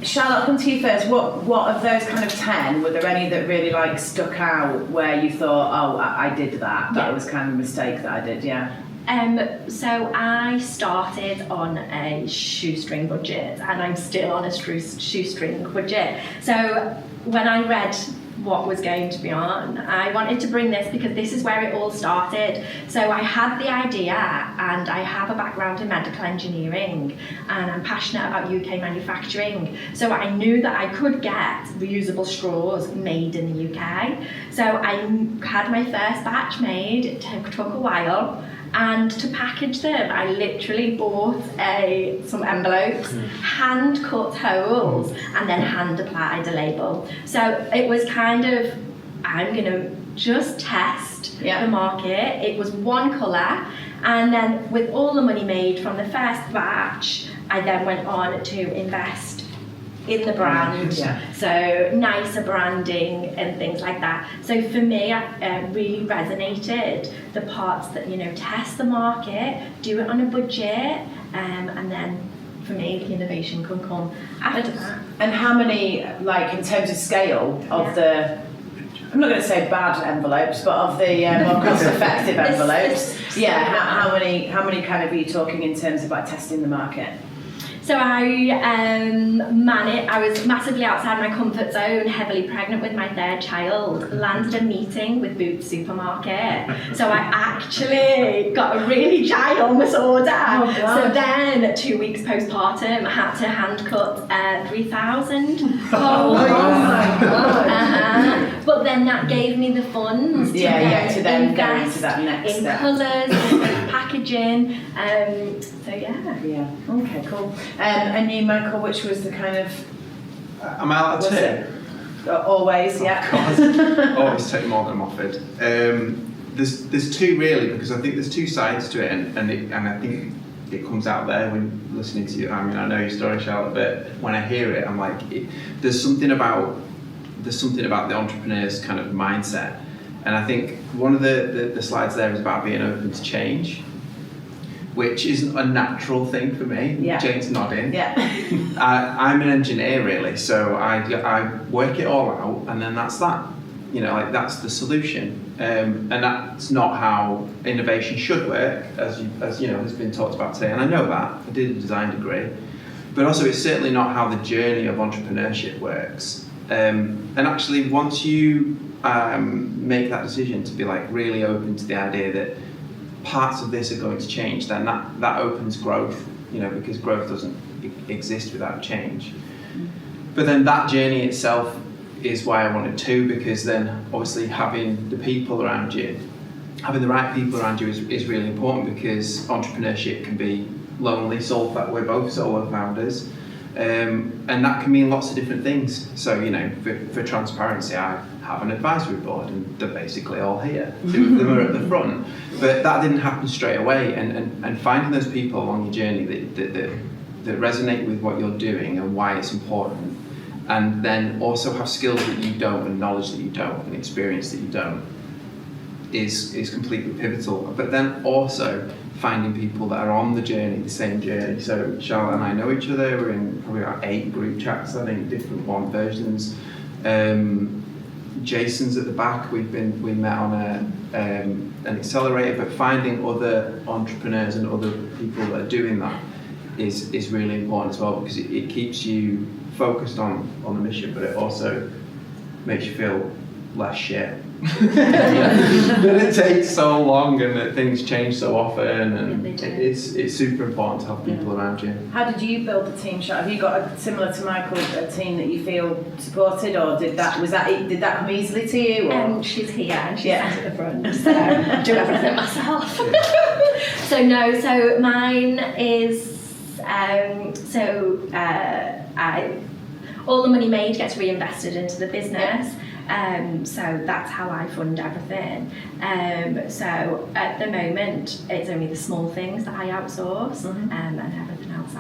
Charlotte, I'll come to you first. What of those kind of 10, were there any that really stuck out where you thought, oh, I did that? That was kind of a mistake that I did, yeah. So I started on a shoestring budget, and I'm still on a shoestring budget. So when I read what was going to be on, I wanted to bring this because this is where it all started. So I had the idea, and I have a background in medical engineering, and I'm passionate about UK manufacturing. So I knew that I could get reusable straws made in the UK. So I had my first batch made. It took a while. And to package them, I literally bought some envelopes, hand cut holes, and then hand applied a label. So it was kind of, I'm going to just test the market. It was one colour, and then with all the money made from the first batch, I then went on to invest in the brand, so nicer branding and things like that. So for me, it really resonated the parts that, test the market, do it on a budget, and then for me, the innovation can come after that. And how many, in terms of scale of the, I'm not going to say bad envelopes, but of the more cost-effective envelopes, how many kind of are you talking in terms of testing the market? So I was massively outside my comfort zone, heavily pregnant with my third child, landed a meeting with Boots Supermarket. So I actually got a really ginormous order. Oh, so then 2 weeks postpartum, I had to hand cut 3,000 holes. Oh my God. But then that gave me the funds to then go invest into that next in step. colours, in packaging. Yeah. Okay, cool. And you, Michael, which was the kind of... Am I allowed to? Always, Always take more than I'm offered. There's two really, because I think there's two sides to it, and I think it comes out there when listening to you. I mean, I know your story, Charlotte, but when I hear it, I'm like, there's something about the entrepreneur's kind of mindset, and I think one of the slides there is about being open to change, which isn't a natural thing for me. Yeah. Jane's nodding. Yeah. I'm an engineer really, so I work it all out, and then that's that. That's the solution, and that's not how innovation should work, as has been talked about today. And I know that I did a design degree, but also it's certainly not how the journey of entrepreneurship works. And actually, once you make that decision to be really open to the idea that parts of this are going to change, then that opens growth, because growth doesn't exist without change. But then that journey itself is why I wanted two, because then obviously having the people around you, having the right people around you is really important, because entrepreneurship can be lonely. We're both solo founders, and that can mean lots of different things. So, for transparency, I have an advisory board, and they're basically all here. Two of them are at the front. But that didn't happen straight away, and finding those people along your journey that resonate with what you're doing and why it's important, and then also have skills that you don't, and knowledge that you don't, and experience that you don't, is completely pivotal. But then also finding people that are on the journey, the same journey. So Charlotte and I know each other. We're in probably about 8 group chats, I think, different one versions. Jason's at the back. We met on an accelerator, but finding other entrepreneurs and other people that are doing that is really important as well, because it keeps you focused on the mission, but it also makes you feel less shit. That it takes so long and that things change so often, and it's super important to have people around you. How did you build the team, Charlotte? Have you got similar to Michael, a team that you feel supported, or did that come easily to you? Or? She's here and she's at the front, so I do everything myself. So mine is all the money made gets reinvested into the business. So that's how I fund everything. So at the moment, it's only the small things that I outsource, and everything else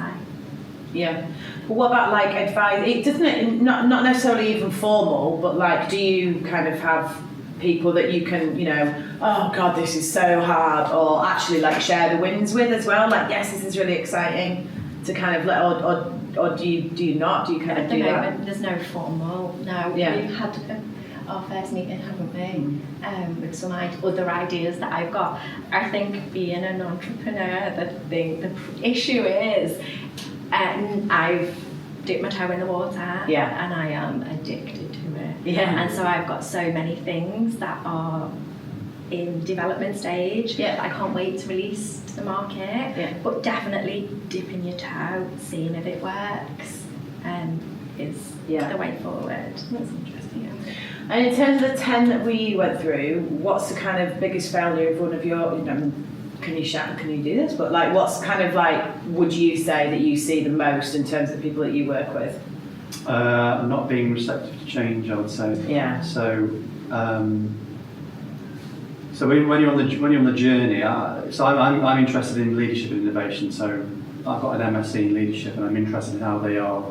Yeah. But what about like advice? Doesn't it not necessarily even formal, but like, do you kind of have people that you can, oh God, this is so hard, or actually like share the wins with as well? Like, yes, this is really exciting to kind of let, or do you not? Do you kind of do that? At the moment, there's no formal. No, we've had our first meeting, haven't we? With some other ideas that I've got. I think being an entrepreneur, the issue is, I've dipped my toe in the water, and I am addicted to it. Yeah. And so I've got so many things that are in development stage that I can't wait to release to the market. But definitely dipping your toe, seeing if it works, is the way forward. That's interesting. And in terms of the 10 that we went through, what's the kind of biggest failure of one of your, can you do this? But like, what's kind of like, would you say that you see the most in terms of the people that you work with? Not being receptive to change, I would say. Yeah. So, when you're on the journey, I'm interested in leadership and innovation. So I've got an MSc in leadership, and I'm interested in how they are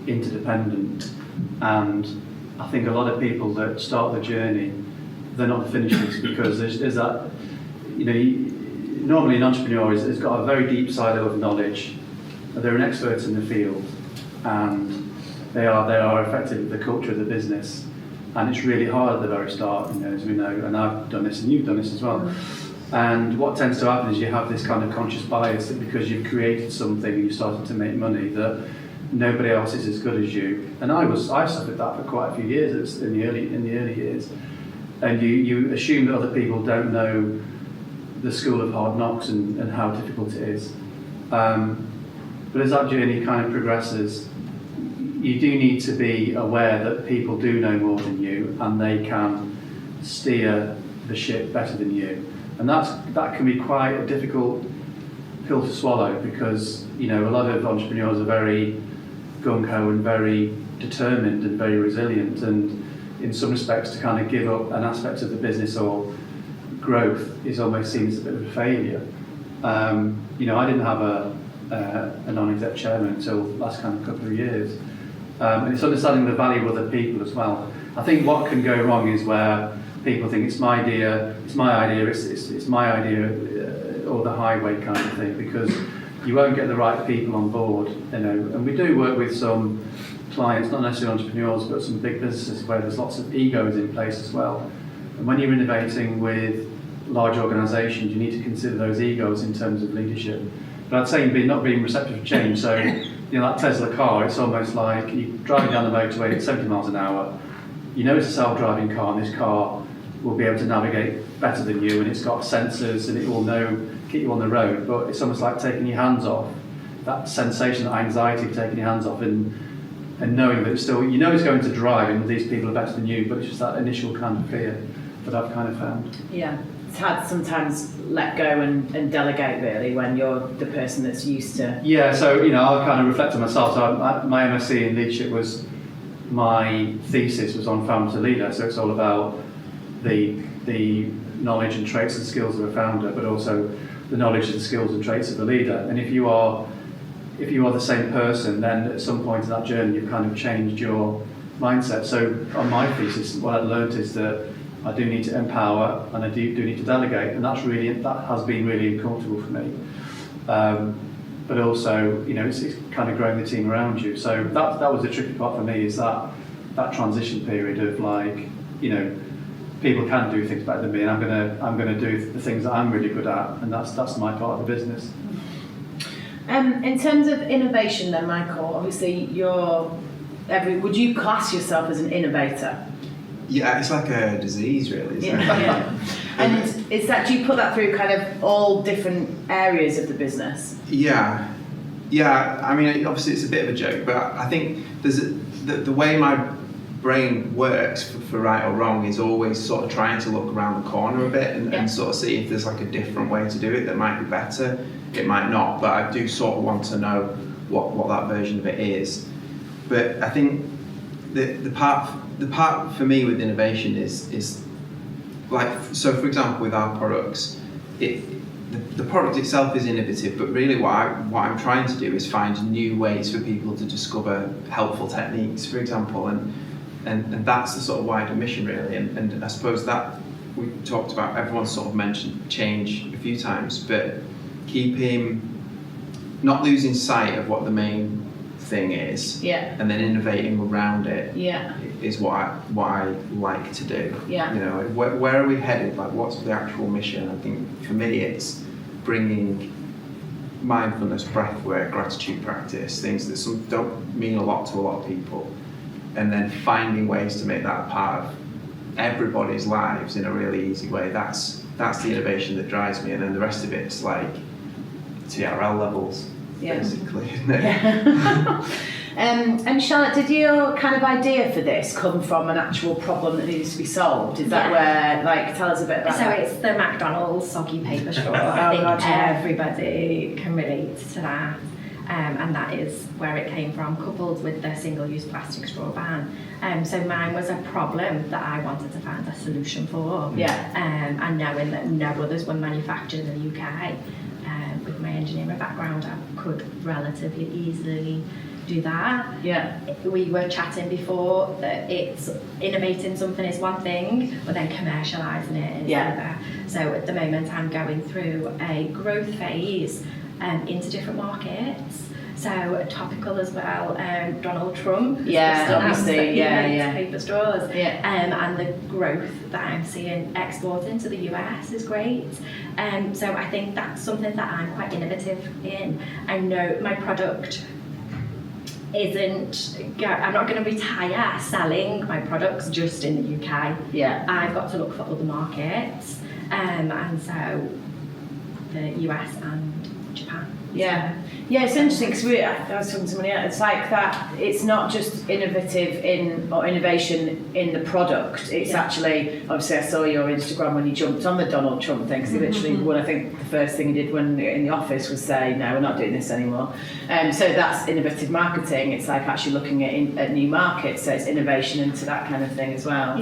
interdependent. And I think a lot of people that start the journey, they're not the finishers, because there's that, normally an entrepreneur has got a very deep silo of knowledge. They're an expert in the field, and they are effectively the culture of the business. And it's really hard at the very start, as we know, and I've done this and you've done this as well. And what tends to happen is you have this kind of conscious bias that because you've created something and you started to make money, that nobody else is as good as you. And I suffered that for quite a few years in the early years. And you assume that other people don't know the school of hard knocks and how difficult it is. But as that journey kind of progresses, you do need to be aware that people do know more than you, and they can steer the ship better than you. And that can be quite a difficult pill to swallow, because a lot of entrepreneurs are very gung-ho and very determined and very resilient, and in some respects to kind of give up an aspect of the business or growth is almost seen as a bit of a failure. I didn't have a non-exec chairman until the last kind of couple of years. And it's understanding the value of other people as well. I think what can go wrong is where people think it's my idea, it's my idea, or the highway kind of thing, because you won't get the right people on board, And we do work with some clients, not necessarily entrepreneurs, but some big businesses where there's lots of egos in place as well. And when you're innovating with large organisations, you need to consider those egos in terms of leadership. But I'd say not being receptive to change. So, that Tesla car, it's almost like you're driving down the motorway at 70 miles an hour. It's a self-driving car, and this car will be able to navigate better than you, and it's got sensors and it will know, get you on the road. But it's almost like taking your hands off, that sensation, that anxiety of taking your hands off, and knowing that it's still, you know, it's going to drive and these people are better than you, but it's just that initial kind of fear that I've kind of found. Yeah, it's hard to sometimes let go and delegate really when you're the person that's used to. Yeah, so, you know, I'll kind of reflect on myself. So my MSc in leadership was, my thesis was on founder to leader, so it's all about the knowledge and traits and skills of a founder, but also the knowledge and skills and traits of a leader. And if you are the same person, then at some point in that journey you've kind of changed your mindset. So on my thesis, what I've learned is that I do need to empower and I do need to delegate, and that has been really uncomfortable for me. But also, you know, it's kind of growing the team around you. So that was the tricky part for me, is that transition period of, like, you know, people can do things better than me, and I'm gonna do the things that I'm really good at, and that's my part of the business. In terms of innovation then, Michael, obviously would you class yourself as an innovator? Yeah, it's like a disease, really, isn't it? Yeah. And do you put that through kind of all different areas of the business? Yeah. I mean, obviously it's a bit of a joke, but I think the way my brain works, for right or wrong, is always sort of trying to look around the corner a bit and sort of see if there's like a different way to do it that might be better. It might not, but I do sort of want to know what that version of it is. But I think the part for me with innovation is like, so for example with our products, the product itself is innovative, but really what I'm trying to do is find new ways for people to discover helpful techniques, for example, and that's the sort of wider mission really, and I suppose that we talked about, everyone's sort of mentioned change a few times, but not losing sight of what the main thing is, and then innovating around it, is what I like to do. Yeah. You know, where are we headed? Like, what's the actual mission? I think for me, it's bringing mindfulness, breath work, gratitude practice, things that don't mean a lot to a lot of people, and then finding ways to make that a part of everybody's lives in a really easy way. That's the innovation that drives me, and then the rest of it's like TRL levels, basically, isn't it? Yeah. And Charlotte, did your kind of idea for this come from an actual problem that needs to be solved? Is that where, like, tell us a bit about that? So it's the McDonald's soggy paper straw. I think everybody can relate to that. And that is where it came from, coupled with the single-use plastic straw ban. So mine was a problem that I wanted to find a solution for. And knowing that no others were manufactured in the UK, with my engineering background, I could relatively easily do that. We were chatting before that it's innovating something is one thing, but then commercialising it is another. So at the moment I'm going through a growth phase into different markets. So topical as well, Donald Trump. Obviously, paper straws. And the growth that I'm seeing exporting to the US is great. So I think that's something that I'm quite innovative in. I know my product I'm not going to retire selling my products just in the UK. I've got to look for other markets. And so the US and Japan. It's interesting because I was talking to somebody else. It's like that. It's not just innovative or innovation in the product. It's actually, obviously, I saw your Instagram when you jumped on the Donald Trump thing. Because literally, I think the first thing you did when in the office was say, "No, we're not doing this anymore." So that's innovative marketing. It's like actually looking at new markets. So it's innovation into that kind of thing as well.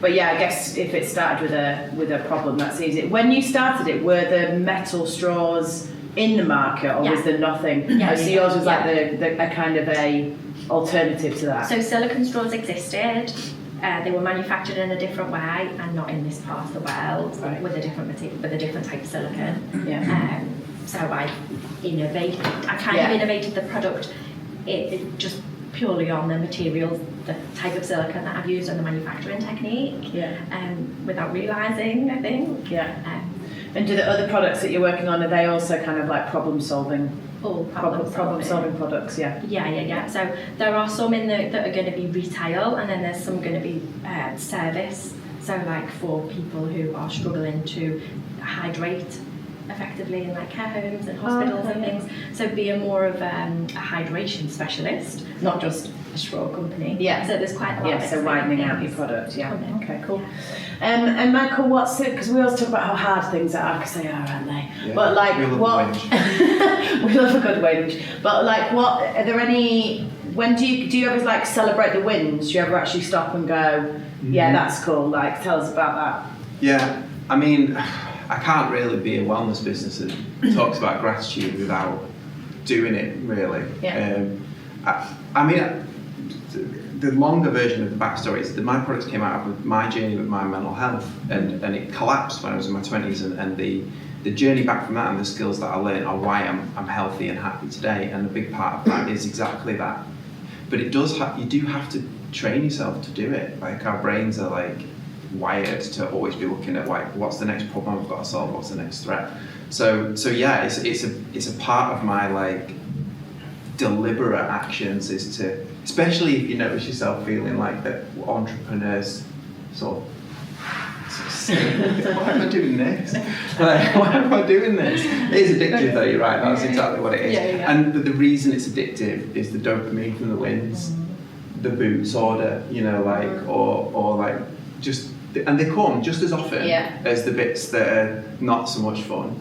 But I guess if it started with a problem, that's easy. When you started it, were the metal straws in the market, or was there nothing? So yours was like a kind of a alternative to that. So silicone straws existed. They were manufactured in a different way and not in this part of the world, with a different material, with a different type of silicone. So I innovated. I kind of innovated the product. It just purely on the materials, the type of silicone that I've used and the manufacturing technique. Without realising, I think. And do the other products that you're working on, are they also kind of like problem-solving? All problem-solving products, So there are some that are going to be retail, and then there's some going to be service. So So like for people who are struggling to hydrate effectively in like care homes and hospitals and things. So being more of a hydration specialist, not just a straw company. Yeah. So there's quite a lot of so widening out your things product. Yeah. coming. Okay, cool. And Michael, what's it? Because we always talk about how hard things are, because they are, aren't they? Yeah. But like, We love a what? whinge. We love a good whinge. But like, what? Are there any? When do you ever like celebrate the wins? Do you ever actually stop and go, yeah, that's cool? Like, tell us about that. Yeah, I mean, I can't really be a wellness business that talks about gratitude without doing it, really. Yeah. I mean, the longer version of the backstory is that my products came out of my journey with my mental health, and it collapsed when I was in my 20s, and the journey back from that and the skills that I learned are why I'm healthy and happy today, and a big part of that is exactly that. But it does you do have to train yourself to do it. Like, our brains are like wired to always be looking at like, what's the next problem I've got to solve, what's the next threat. So yeah, it's a part of my like deliberate actions is to, especially if you notice yourself feeling like that entrepreneurs sort of why am I doing this? Like, why am I doing this? It is addictive though, you're right, that's exactly what it is. Yeah. And the reason it's addictive is the dopamine from the wins, the boots order, you know, like, or like just, and they come just as often as the bits that are not so much fun.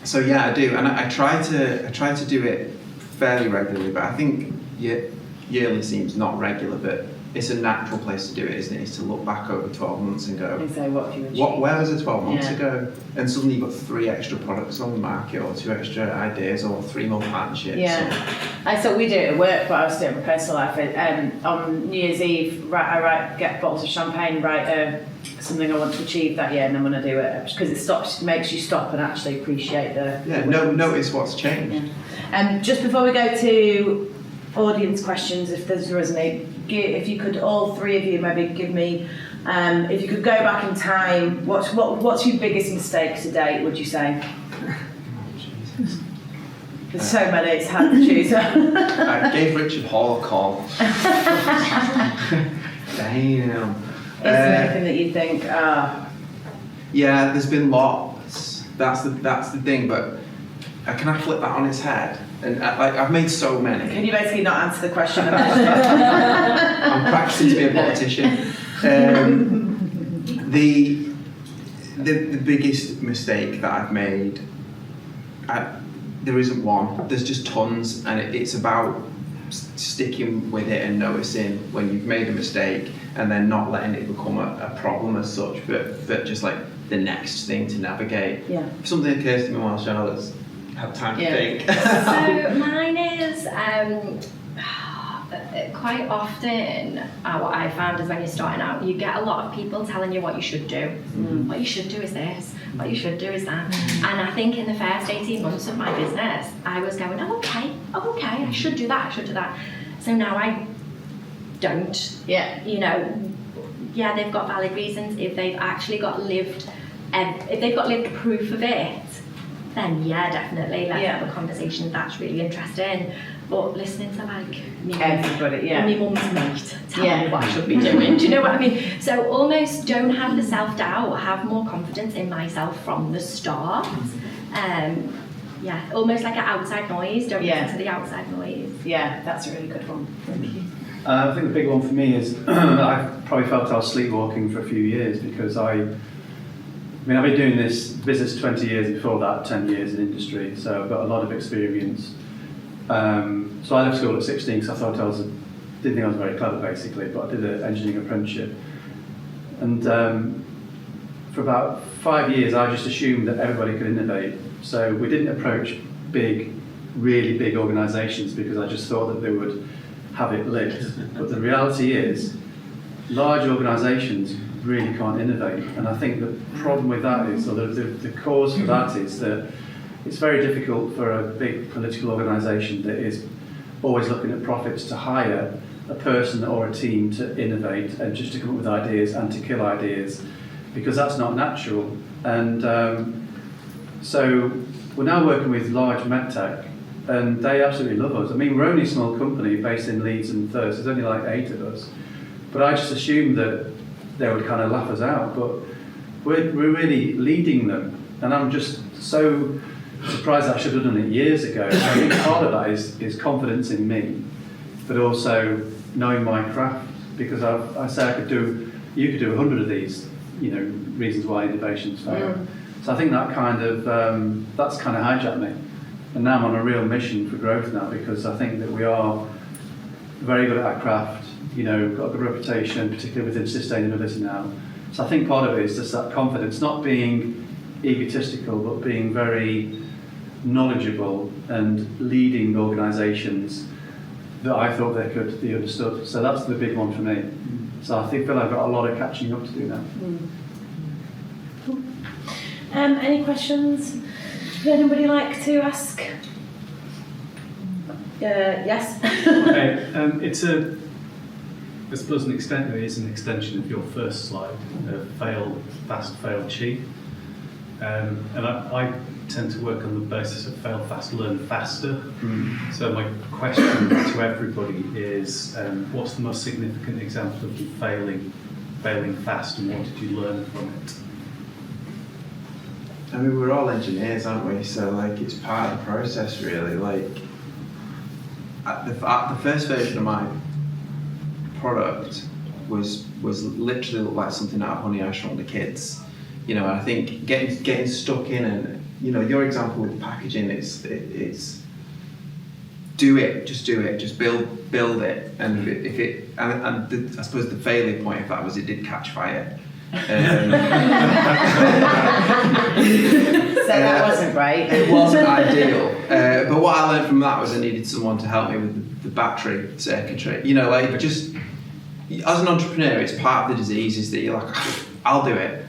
So yeah, I do, and I try to do it fairly regularly, but I think yearly seems not regular, but it's a natural place to do it, isn't it? Is to look back over 12 months and go, And say, what have you achieved? where was it 12 months ago? And suddenly you've got 3 extra products on the market, or 2 extra ideas, or 3 more partnerships. Yeah, so we do it at work, but I was doing it in my personal life. On New Year's Eve, get bottles of champagne, write something I want to achieve that year, and I'm going to do it because it makes you stop and actually appreciate the. Notice what's changed. Yeah. Just before we go to audience questions, if there isn't any, if you could, all 3 of you, maybe give me, if you could go back in time, what's your biggest mistake to date? Would you say? There's so many, it's hard to choose. I gave Richard Hall a call. Damn. Is there anything that you think? Yeah, there's been lots. That's the thing. But can I flip that on its head? And I've made so many. Can you basically not answer the question? I'm practicing to be a politician. The biggest mistake that I've made, there isn't one. There's just tons, and it's about sticking with it and noticing when you've made a mistake, and then not letting it become a problem as such, but just like the next thing to navigate. Yeah. If something occurs to me while Charlotte's had time to think. So mine is quite often what I found is when you're starting out, you get a lot of people telling you what you should do. What you should do is this, what you should do is that. And I think in the first 18 months of my business, I was going, oh okay, I should do that. So now I don't. Yeah. You know, yeah, they've got valid reasons. If they've actually got lived proof of it, then yeah, definitely let's have a conversation. That's really interesting. But listening to like everybody, and my mum's mate telling me what I should be doing. Do you know what I mean? So almost don't have the self-doubt, have more confidence in myself from the start. Almost like an outside noise. Don't listen to the outside noise. Yeah, that's a really good one. Thank you. I think the big one for me is I probably felt I was sleepwalking for a few years because I've been doing this business 20 years, before that 10 years in industry, so I've got a lot of experience. So I left school at 16 because I thought didn't think I was very clever basically, but I did an engineering apprenticeship. And for about 5 years I just assumed that everybody could innovate. So we didn't approach really big organisations because I just thought that they would have it licked. But the reality is, large organisations really can't innovate. And I think the problem with that is, or the cause for that is that it's very difficult for a big political organisation that is always looking at profits to hire a person or a team to innovate and just to come up with ideas and to kill ideas, because that's not natural. And so we're now working with large medtech, and they absolutely love us. I mean, we're only a small company based in Leeds and Thurst. There's only like 8 of us. But I just assumed that they would kind of laugh us out, but we're really leading them. And I'm just so surprised that I should have done it years ago. I think part of that is confidence in me, but also knowing my craft, because I say you could do 100 of these, reasons why innovations fail. So I think that that's kind of hijacked me. And now I'm on a real mission for growth now, because I think that we are very good at our craft, got a good reputation, particularly within sustainability now. So I think part of it is just that confidence, not being egotistical, but being very knowledgeable and leading organisations that I thought they understood. So that's the big one for me. So I feel I've got a lot of catching up to do now. Cool. Any questions? Would anybody like to ask? Yes. Okay. It's I suppose it is an extension of your first slide, fail fast, fail cheap. And I tend to work on the basis of fail fast, learn faster. So my question to everybody is, what's the most significant example of you failing fast, and what did you learn from it? I mean, we're all engineers, aren't we? So it's part of the process, really. At the first version of my product was literally like something out of Honey, I Shrunk the Kids. And I think getting stuck in, and your example with packaging, it's do it, just build it, and I suppose the failure point of that was it did catch fire. So that wasn't great. It wasn't ideal, but what I learned from that was I needed someone to help me with the battery circuitry. Just as an entrepreneur, it's part of the disease is that you're like, I'll do it.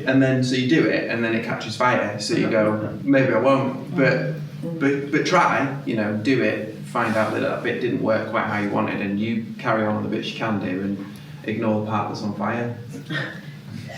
And then so you do it, and then it catches fire. So you go, maybe I won't, but try. Do it. Find out that bit didn't work quite how you wanted, and you carry on the bits you can do, and ignore the part that's on fire.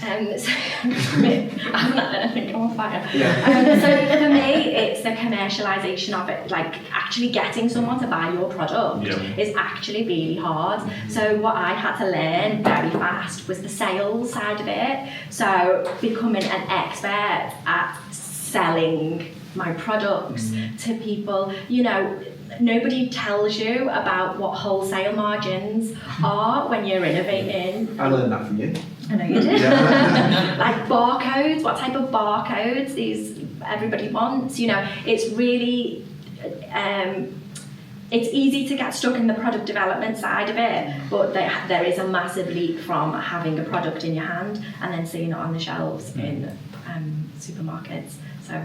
So I'm not anything on fire. Yeah. So for me, it's the commercialisation of it. Actually getting someone to buy your product is actually really hard. So what I had to learn very fast was the sales side of it. So becoming an expert at selling my products to people. Nobody tells you about what wholesale margins are when you're innovating. I learned that from you. I know you did. Like barcodes, what type of barcodes everybody wants. It's really, it's easy to get stuck in the product development side of it, but there is a massive leap from having a product in your hand and then seeing it on the shelves in supermarkets. So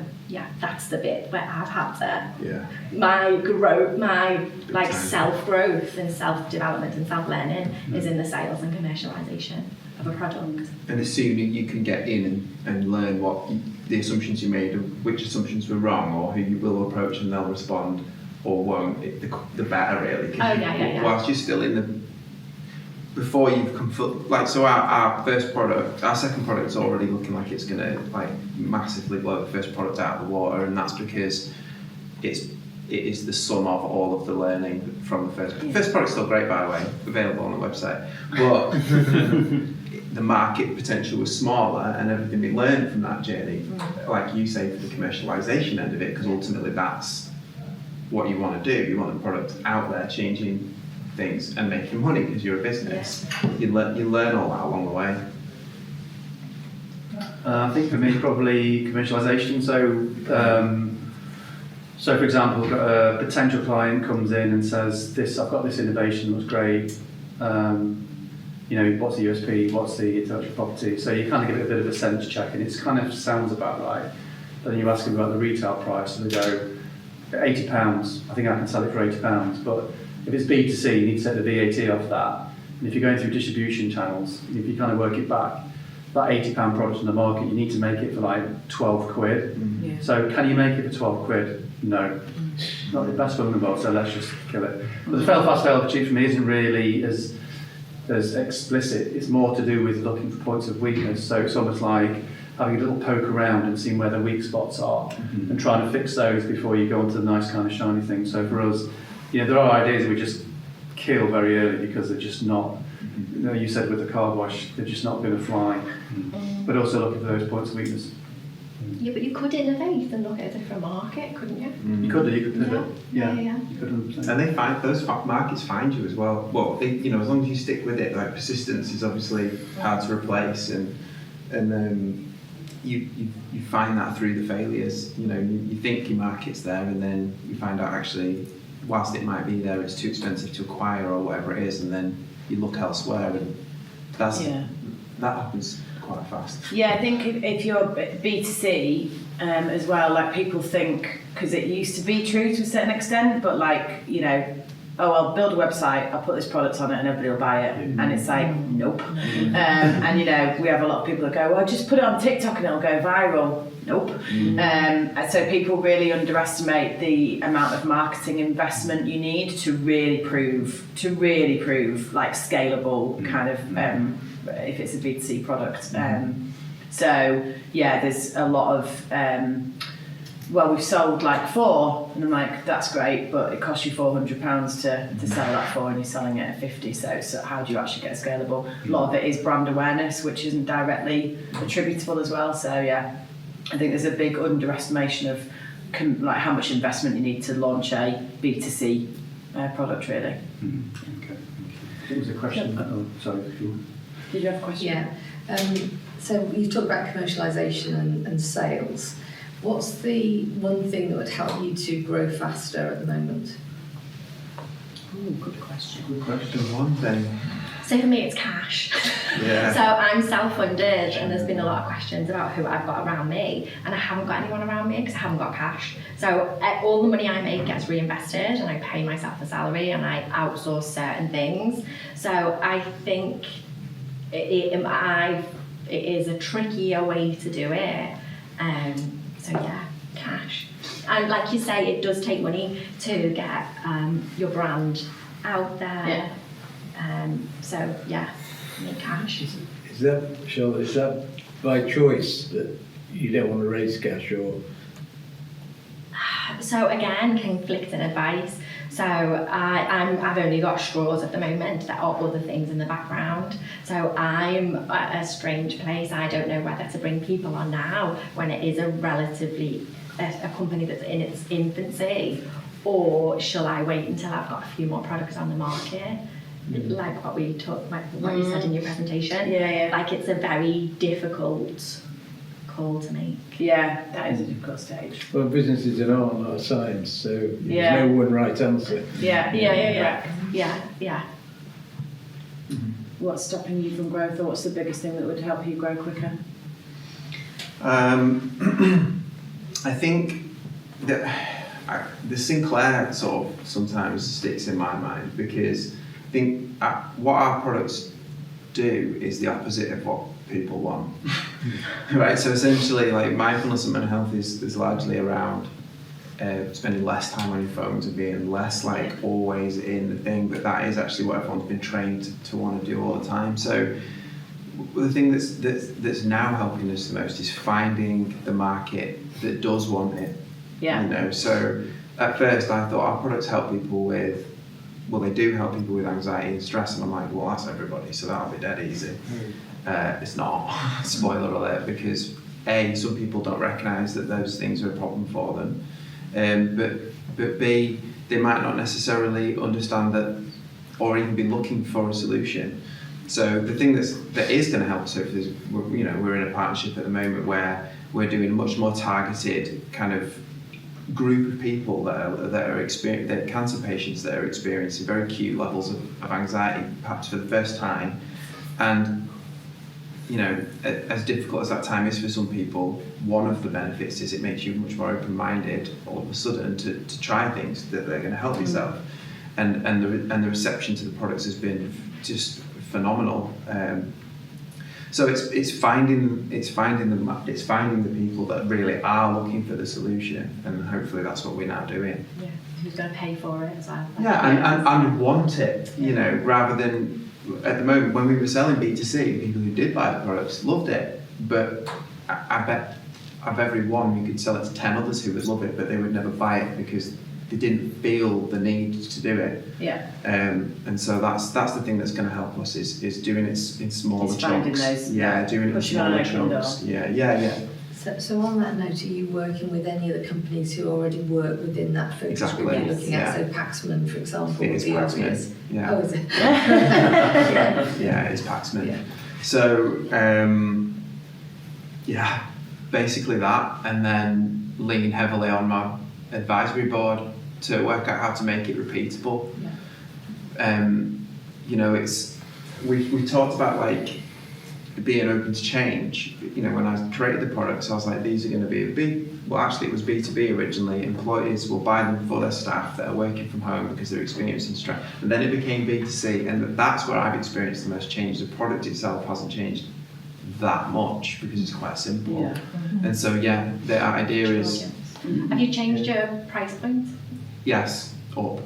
that's the bit where I've had to my growth, my self-growth and self-development and self-learning is in the sales and commercialisation of a product. And as soon as you can get in and learn what the assumptions you made, which assumptions were wrong, or who you will approach and they'll respond or won't, the better really. Whilst you're still in the before you've come so our first product, our second product's already looking like it's gonna massively blow the first product out of the water, and that's because it is the sum of all of the learning from the first. The first product's still great, by the way, available on the website, but the market potential was smaller, and everything we learned from that journey, like you say, for the commercialisation end of it, because ultimately that's what you want to do. You want the product out there changing things and making money because you're a business. You learn all that along the way. I think for me, probably commercialisation. So for example, a potential client comes in and says, I've got this innovation, looks great. What's the USP? What's the intellectual property? So you kind of give it a bit of a sense check, and it kind of sounds about right. Then you ask them about the retail price, and they go, £80. I think I can sell it for £80, but if it's B2C, you need to take the VAT off that. And if you're going through distribution channels, if you kind of work it back, that £80 product in the market, you need to make it for 12 quid. So can you make it for 12 quid? No. Not the best one in the world, so let's just kill it. But the fail fast, fail cheap for me isn't really as explicit. It's more to do with looking for points of weakness. So it's almost like having a little poke around and seeing where the weak spots are and trying to fix those before you go onto the nice kind of shiny thing. So for us, there are ideas we just kill very early because they're just not, you said with the car wash, they're just not going to fly. But also looking for those points of weakness. Yeah, but you could innovate and look at a different market, couldn't you? You could pivot. Yeah. You could 100%. And they find those markets find you as well. Well, as long as you stick with it, like persistence is obviously hard to replace, and you find that through the failures. You think your market's there, and then you find out actually, whilst it might be there, it's too expensive to acquire or whatever it is, and then you look elsewhere, and that happens quite fast. Yeah, I think if you're B2C as well, like people think, because it used to be true to a certain extent, but like, I'll build a website, I'll put this product on it and everybody will buy it. And it's like, nope. And we have a lot of people that go, well, just put it on TikTok and it'll go viral. Nope. So people really underestimate the amount of marketing investment you need to really prove like scalable kind of, if it's a B2C product. So yeah, there's a lot of, we've sold like 4, and I'm like, that's great, but it costs you £400 to sell that for, and you're selling it at 50. So how do you actually get scalable? A lot of it is brand awareness, which isn't directly attributable as well. So yeah, I think there's a big underestimation of like how much investment you need to launch a B2C product, really. Okay. There was a question. Oh, sorry. Did you have a question? Yeah. So you've talked about commercialisation and sales. What's the one thing that would help you to grow faster at the moment? Ooh, good question. Good question. One thing. So for me, it's cash. Yeah. So I'm self-funded, and there's been a lot of questions about who I've got around me, and I haven't got anyone around me because I haven't got cash. So all the money I make gets reinvested, and I pay myself a salary, and I outsource certain things. So I think it is a trickier way to do it. So yeah, cash. And like you say, it does take money to get your brand out there. Yeah. So yeah, you need cash. Is that by choice that you don't want to raise cash, or? So again, conflicting advice. So I've only got straws at the moment. There are other things in the background. So I'm at a strange place. I don't know whether to bring people on now when it is a company that's in its infancy, or shall I wait until I've got a few more products on the market? Like what you said in your presentation. Yeah. Like it's a very difficult call to make. Yeah, that is a difficult stage. Well, business is an art, not a science, so there's Yeah. no one right answer. Yeah. Yeah. What's stopping you from growth, or what's the biggest thing that would help you grow quicker? I think that the Sinclair sort of sometimes sticks in my mind, because I think what our products do is the opposite of what people want. Right, so essentially, like, mindfulness and mental health is largely around spending less time on your phones and being less like always in the thing, but that is actually what everyone's been trained to want to do all the time. So the thing that's now helping us the most is finding the market that does want it. Yeah. So at first I thought our products help people with, they do help people with anxiety and stress, and I'm like, well, that's everybody, so that'll be dead easy. It's not, spoiler alert, because A, some people don't recognise that those things are a problem for them, but B, they might not necessarily understand that, or even be looking for a solution. So the thing that is going to help us, we're in a partnership at the moment where we're doing a much more targeted kind of group of people that cancer patients that are experiencing very acute levels of anxiety, perhaps for the first time. And as difficult as that time is for some people, one of the benefits is it makes you much more open-minded all of a sudden to try things that they're going to help yourself. And the reception to the products has been just phenomenal. So it's finding the people that really are looking for the solution, and hopefully that's what we're now doing. Yeah, who's going to pay for it as well? And want it, rather than at the moment when we were selling B2C, the people who did buy the products loved it, but I bet of every one you could sell it to 10 others who would love it, but they would never buy it because they didn't feel the need to do it. Yeah. And so that's the thing that's going to help us is doing it in smaller Just finding chunks. those, Yeah, doing it in pushing on smaller open door. chunks. Yeah. So on that note, are you working with any of the companies who already work within that focus Exactly, group you're looking at? yeah. So Paxman, for example, It would is be Paxman, obvious. yeah. Oh, is it? Yeah, it's Paxman. Yeah. So, yeah, basically that, and then lean heavily on my advisory board to work out how to make it repeatable. You know, we talked about like being open to change. You know, when I created the products, I was like, these are going to be well, actually it was B2B originally. Employees will buy them for their staff that are working from home because they're experiencing stress. And then it became B2C, and that's where I've experienced the most change. The product itself hasn't changed that much because it's quite simple. Yeah. And so, yeah, the idea is, Have you changed your price point? yes, up.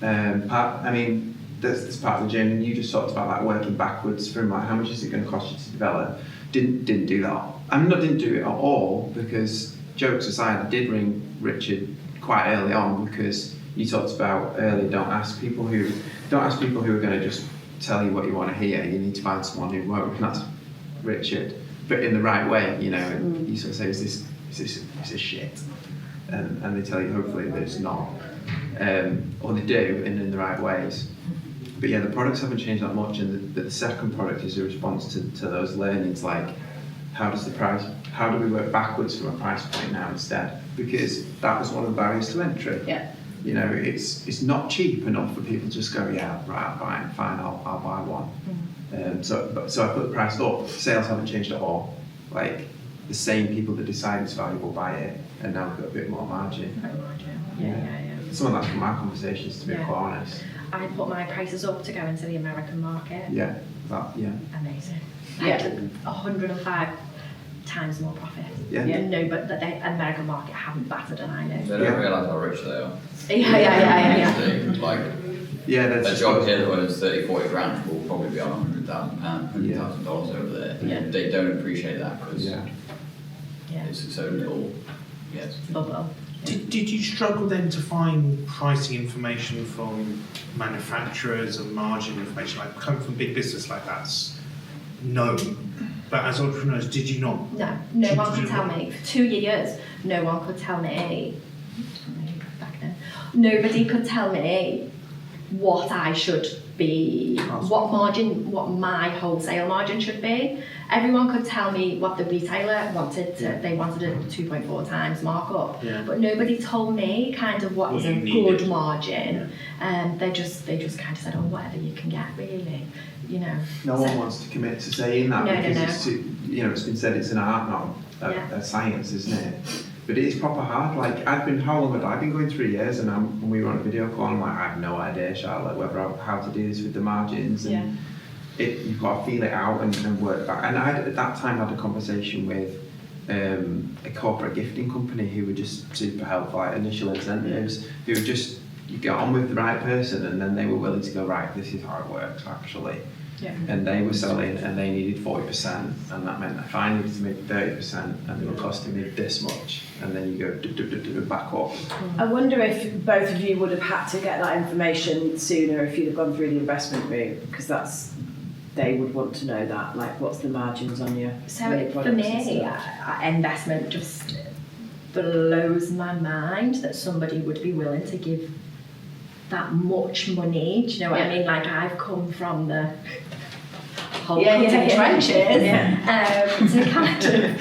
I mean, that's part of the journey. And you just talked about like working backwards from like how much is it going to cost you to develop. Didn't do that. I mean, I didn't do it at all because, jokes aside, I did ring Richard quite early on because you talked about earlier. Don't ask people who are going to just tell you what you want to hear. You need to find someone who won't. And that's Richard, but in the right way. You know, you sort of say, is this shit? And they tell you hopefully that it's not, or they do, and in the right ways. But yeah, the products haven't changed that much, and the second product is a response to those learnings, like how do we work backwards from a price point now instead? Because that was one of the barriers to entry. Yeah. You know, it's not cheap enough for people to just go, yeah, right, fine, I'll buy one. So I put the price up. Sales haven't changed at all. Like the same people that decide it's valuable buy it, and now we've got a bit more margin. Yeah. Some of that's from our conversations, to be quite honest. I put my prices up to go into the American market. Yeah. Amazing. Yeah. I had 105 times more profit. Yeah. No, but the American market haven't battered an eye. They don't realise how rich they are. Yeah. Like, Yeah, a that's job here that earns 30-40 grand will probably be on £100,000, $100,000 over there. Yeah. They don't appreciate that because Yeah. it's so little. Yes. Bubble. Did you struggle then to find pricing information from manufacturers and margin information? Like coming from big business like that's known, but as entrepreneurs, did you not? No one could tell me. For 2 years, no one could tell me. Back then, nobody could tell me what I should be, what my wholesale margin should be. Everyone could tell me what the retailer wanted. They wanted a 2.4 times markup, but nobody told me kind of what was a good margin. They just kind of said, oh, whatever you can get, really, you know. No one wants to commit to saying that because it's been said it's an art, not a science, isn't it? But it is proper hard. Like how long had I been going? 3 years, and when we were on a video call, I'm like, I have no idea, Charlotte, how to do this with the margins. And you've got to feel it out and work back. And I at that time had a conversation with a corporate gifting company who were just super helpful, like initial incentives, who were just, you get on with the right person, and then they were willing to go, right, this is how it works actually. And they were selling and they needed 40%, and that meant if I needed to make 30% and they were costing me this much, and then you go back up. I wonder if both of you would have had to get that information sooner if you'd have gone through the investment route, because they would want to know that, like what's the margins on your For me, investment just blows my mind that somebody would be willing to give that much money. Do you know what I mean? Like I've come from the whole trenches to kind of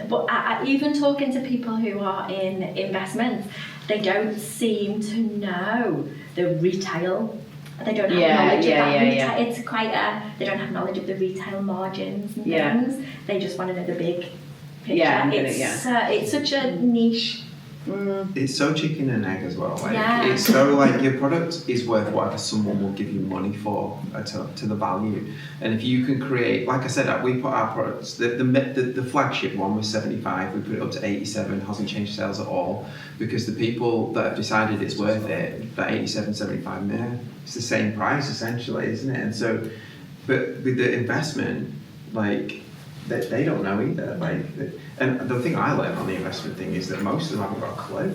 but I even talking to people who are in investments, they don't seem to know the retail. They don't have knowledge of that retail. It's quite they don't have knowledge of the retail margins and things. They just want to know the big picture. It's such a niche. It's so chicken and egg as well. Like, it's so like your product is worth whatever someone will give you money for to the value. And if you can create, like I said, we put our products. The flagship one was 75. We put it up to 87. Hasn't changed sales at all because the people that have decided it's worth it, that 87, 75, it's the same price essentially, isn't it? And so, but with the investment, like they don't know either. Like, and the thing I learned on the investment thing is that most of them haven't got a clue.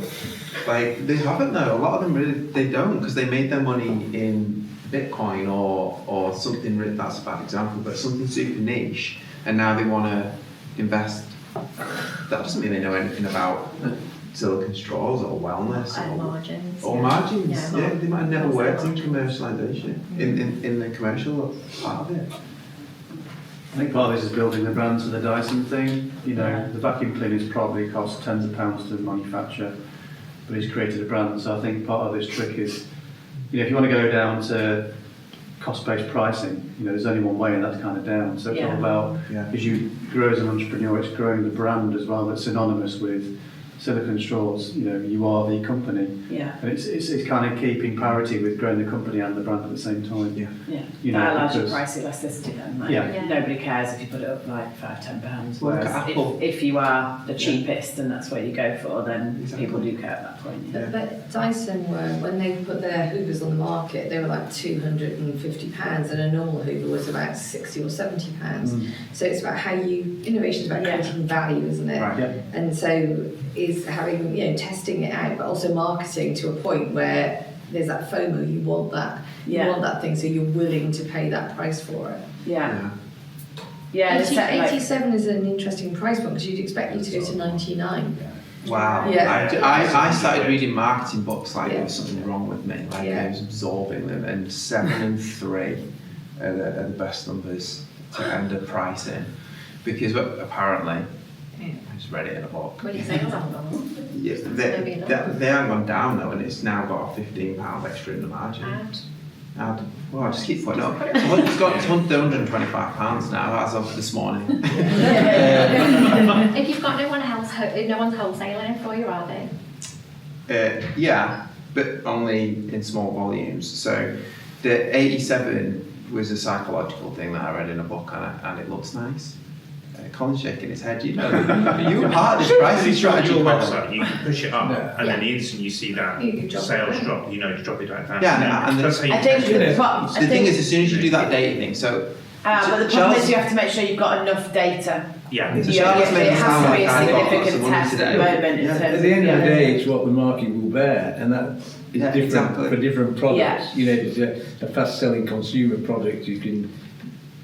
Like, they haven't though. A lot of them really, they don't, because they made their money in Bitcoin or something. That's a bad example, but something super niche, and now they want to invest. That doesn't mean they know anything about silicon straws or wellness And margins. or margins. Yeah. Yeah, they might have never Also worked in margins. commercialisation in the commercial part of it. I think part of this is building the brand to the Dyson thing. You know, the vacuum cleaners probably cost tens of pounds to manufacture, but he's created a brand. So I think part of this trick is, you know, if you want to go down to cost-based pricing, you know, there's only one way, and that's kind of down. So it's all about, as you grow as an entrepreneur, it's growing the brand as well that's synonymous with silicon straws. You know, you are the company. Yeah. And it's kind of keeping parity with growing the company and the brand at the same time. Yeah. Yeah. You know, That allows you because- price elasticity then. Like, Yeah. Nobody cares if you put it up like £5-10. Well, look Whereas at Apple. if you are the cheapest and that's what you go for, then Exactly. people do care at that point. Yeah. But Dyson were, when they put their Hoovers on the market, they were like £250, and a normal Hoover was about £60 or £70. So it's about how innovation is about creating value, isn't it? Right. Yeah. And so is having, testing it out, but also marketing to a point where there's that FOMO, you want that, you want that thing, so you're willing to pay that price for it. Yeah. Yeah. 87 is an interesting price point, because you'd expect you to go to 99. Wow. Yeah. I started reading marketing books like there was something wrong with me. Like I was absorbing them, and 7 and 3 are the best numbers to end a price in, because apparently, I just read it in a book. When you say it's on Yeah, they haven't gone down though, and it's now got a £15 extra in the margin. Well, I just keep putting up. It's got £125 now as of this morning. If you've got no one's wholesaling for you, are they? Yeah, but only in small volumes. So the 87 was a psychological thing that I read in a book, and it looks nice. Colin's shaking his head. You know, you were part of this pricing strategy. Website, you can push it up, and then the instant you see that sales drop, you know to drop it back down. Yeah, and that's how you I think the thing is, as soon as you do that data thing, so. But the problem is you have to make sure you've got enough data. Yeah. It has to be a significant test at the moment. In terms At the end of the day, it's what the market will bear, and that is different for different products. Yeah. You know, there's a fast-selling consumer product, you can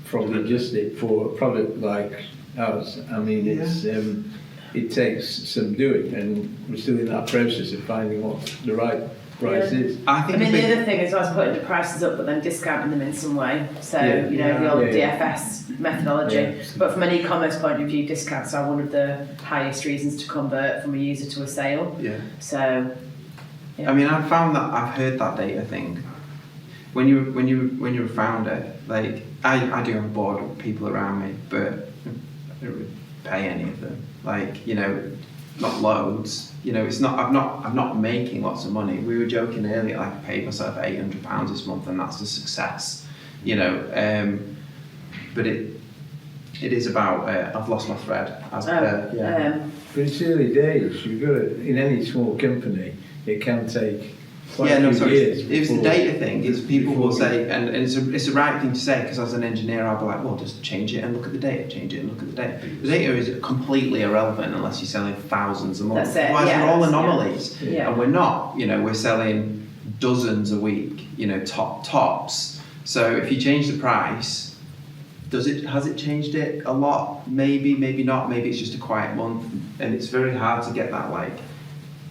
probably adjust it. For a product like ours, I mean, it takes some doing, and we're still in that process of finding what the right price is. I mean, the other thing is I was putting the prices up, but then discounting them in some way. So, the old DFS methodology. Yeah. But from an e-commerce point of view, discounts are one of the highest reasons to convert from a user to a sale. Yeah. So, I mean, I've found that I've heard that data thing. When you're a founder, like I do have a board of people around me, but I don't really pay any of them. Like, not loads. It's not. I'm not making lots of money. We were joking earlier. Like, I paid myself £800 this month, and that's a success. But it is about. I've lost my thread. But it's early days. You've got to, in any small company, it can take quite a few years. It was the data thing. Is people will say, and it's the right thing to say, because as an engineer, I'll be like, well, just change it and look at the data. Change it and look at the data. The data is completely irrelevant unless you're selling thousands a month. That's it. Otherwise, Yeah, they're all that's- anomalies, yeah. and we're not. We're selling dozens a week. Tops. So if you change the price. Has it changed it a lot? Maybe, maybe not. Maybe it's just a quiet month, and it's very hard to get that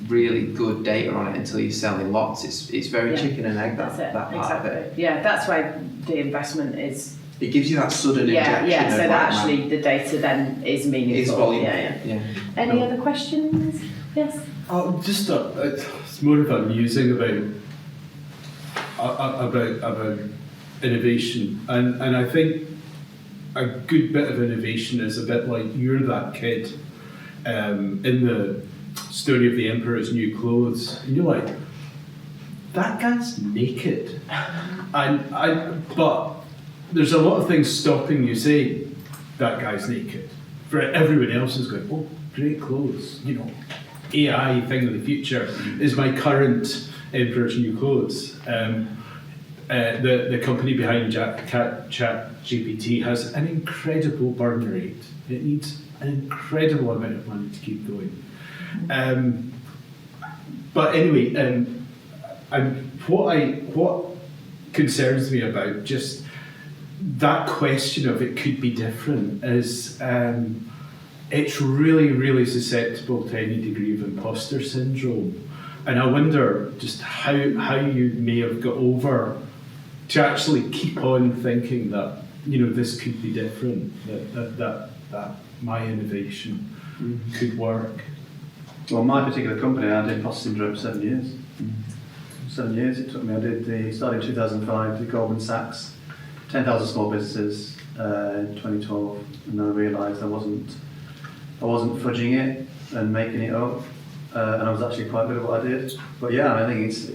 really good data on it until you're selling lots. It's very chicken and egg that part of it. Yeah, that's why the investment is. It gives you that sudden injection. Yeah. So that actually the data then is meaningful. It's volume. Yeah. Any other questions? Yes. Just it's more of amusing about innovation, and I think a good bit of innovation is a bit like you're that kid in the story of the Emperor's New Clothes, and you're like, that guy's naked, but there's a lot of things stopping you saying that guy's naked. For everyone else is going, oh, great clothes, AI thing of the future is my current Emperor's New Clothes. The company behind ChatGPT has an incredible burn rate. It needs an incredible amount of money to keep going. But anyway, what concerns me about just that question of it could be different is it's really, really susceptible to any degree of imposter syndrome. And I wonder just how you may have got over to actually keep on thinking that, this could be different, that my innovation could work. Well, my particular company, I did Imposter Syndrome for 7 years. 7 years it took me. Started in 2005, did Goldman Sachs, 10,000 small businesses in 2012, and then I realised I wasn't fudging it and making it up, and I was actually quite good at what I did. But yeah, I think it's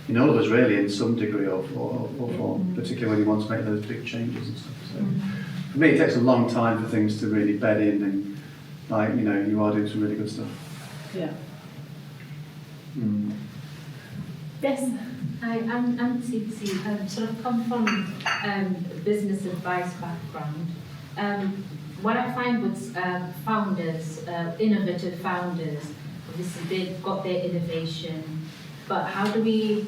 in all of us really, in some degree or form, particularly when you want to make those big changes and stuff. So for me, it takes a long time for things to really bed in, and you are doing some really good stuff. Yeah. Yes. Hi, I'm Tsitsi. Sort of come from business advice background. What I find with founders, innovative founders, obviously they've got their innovation, but how do we,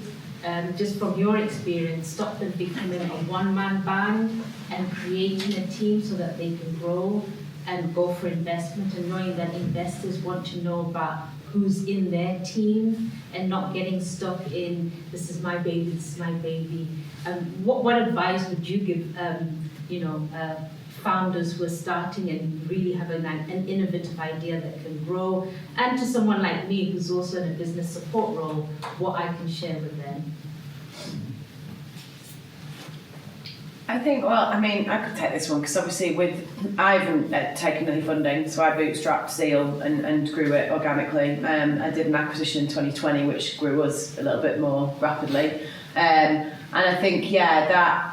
just from your experience, stop them becoming a one-man band and creating a team so that they can grow and go for investment, and knowing that investors want to know about who's in their team and not getting stuck in, this is my baby, this is my baby. What advice would you give, founders who are starting and really have an innovative idea that can grow, and to someone like me who's also in a business support role, what I can share with them? I think, I could take this one because obviously I haven't taken any funding, so I bootstrapped Zeal and grew it organically. I did an acquisition in 2020 which grew us a little bit more rapidly. And I think, that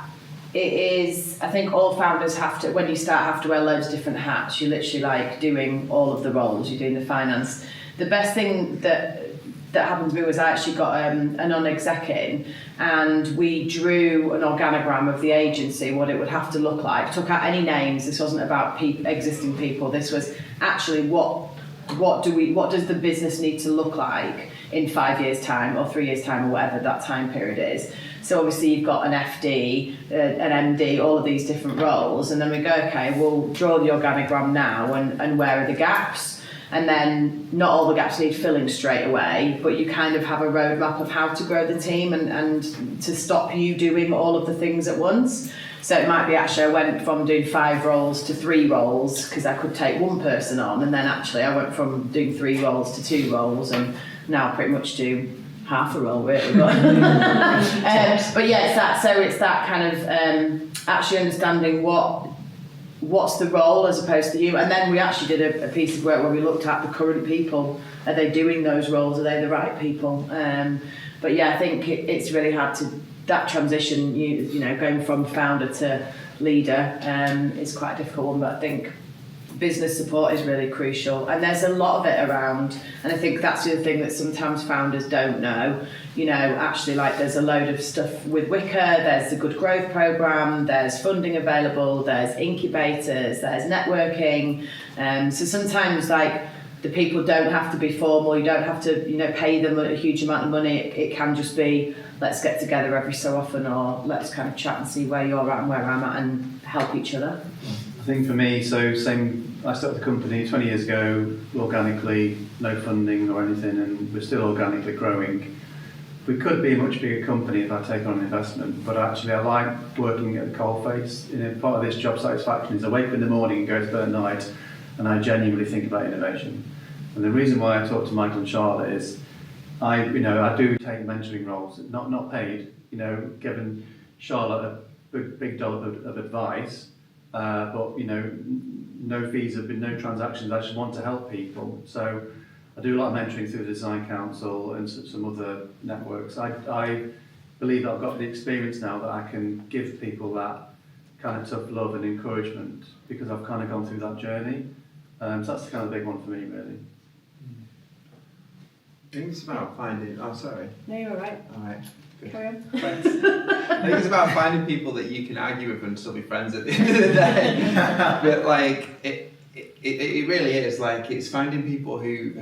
it is, I think all founders when you start, have to wear loads of different hats. You're literally doing all of the roles, you're doing the finance. The best thing that happened to me was I actually got a non-exec in, and we drew an organogram of the agency, what it would have to look like. Took out any names. This wasn't about existing people. This was actually what does the business need to look like in 5 years' time or 3 years' time or whatever that time period is. So obviously you've got an FD, an MD, all of these different roles, and then we go, okay, we'll draw the organogram now, and where are the gaps? And then not all the gaps need filling straight away, but you kind of have a roadmap of how to grow the team and to stop you doing all of the things at once. So it might be actually I went from doing 5 roles to 3 roles because I could take one person on, and then actually I went from doing 3 roles to 2 roles, and now pretty much do half a role really. But yeah, it's that kind of actually understanding what's the role as opposed to you. And then we actually did a piece of work where we looked at the current people. Are they doing those roles? Are they the right people? But yeah, I think it's really hard that transition, going from founder to leader is quite a difficult one, but I think business support is really crucial, and there's a lot of it around, and I think that's the other thing that sometimes founders don't know. Actually, there's a load of stuff with Wicker, there's the Good Growth Programme, there's funding available, there's incubators, there's networking, so sometimes the people don't have to be formal, you don't have to pay them a huge amount of money. It can just be, let's get together every so often, or let's kind of chat and see where you're at and where I'm at and help each other. I think for me, I started the company 20 years ago, organically, no funding or anything, and we're still organically growing. We could be a much bigger company if I take on an investment, but actually I like working at the coalface. Part of this job satisfaction is I wake up in the morning and go to bed at night, and I genuinely think about innovation. And the reason why I talk to Michael and Charlotte is I do take mentoring roles, not paid, giving Charlotte a big dollop of advice, but no fees, have been no transactions. I just want to help people. So I do a lot of mentoring through the Design Council and some other networks. I believe I've got the experience now that I can give people that kind of tough love and encouragement because I've kind of gone through that journey. So that's the kind of big one for me, really. think it's about finding. Oh, sorry. No, you're all right. All right. Good. Carry on. Thanks. I think it's about finding people that you can argue with and still be friends at the end of the day. But like it really is like it's finding people who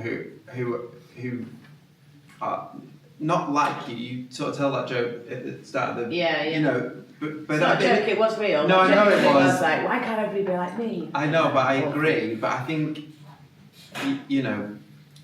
are not like you. You sort of tell that joke at the start of the you know. But It's not a joke, it was real. No, I know it was. Like, why can't everybody be like me? I know, but I agree. But I think you know,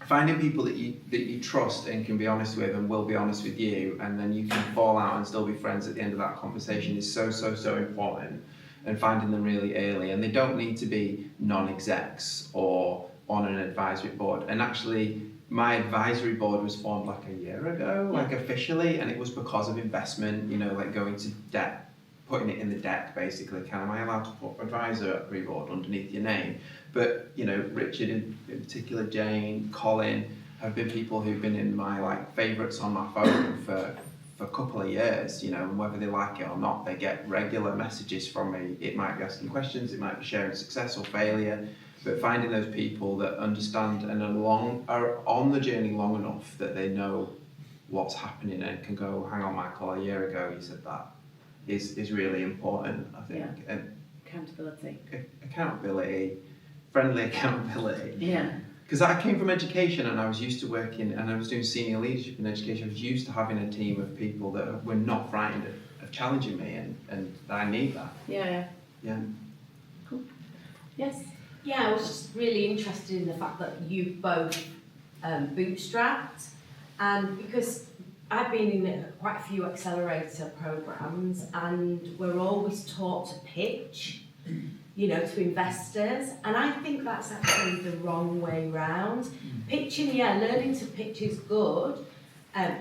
finding people that you trust and can be honest with and will be honest with you, and then you can fall out and still be friends at the end of that conversation is so important. And finding them really early, and they don't need to be non-execs or on an advisory board. And actually, my advisory board was formed like a year ago, like officially, and it was because of investment. You know, like going to debt, putting it in the deck basically. Am I allowed to put advisory board underneath your name? But you know, Richard in particular, Jane, Colin have been people who've been in my like favourites on my phone for a couple of years, you know, and whether they like it or not, they get regular messages from me. It might be asking questions, it might be sharing success or failure, but finding those people that understand and are on the journey long enough that they know what's happening and can go, hang on, Michael, a year ago you said that, is really important, I think. Yeah. And Accountability. Friendly accountability. Yeah. Because I came from education and I was used to working and I was doing senior leadership in education. I was used to having a team of people that were not frightened of challenging me, and I need that. Yeah. Cool. Yes. Yeah, I was just really interested in the fact that you've both bootstrapped, and because I've been in quite a few accelerator programs, and we're always taught to pitch, you know, to investors, and I think that's actually the wrong way round. Pitching, learning to pitch is good,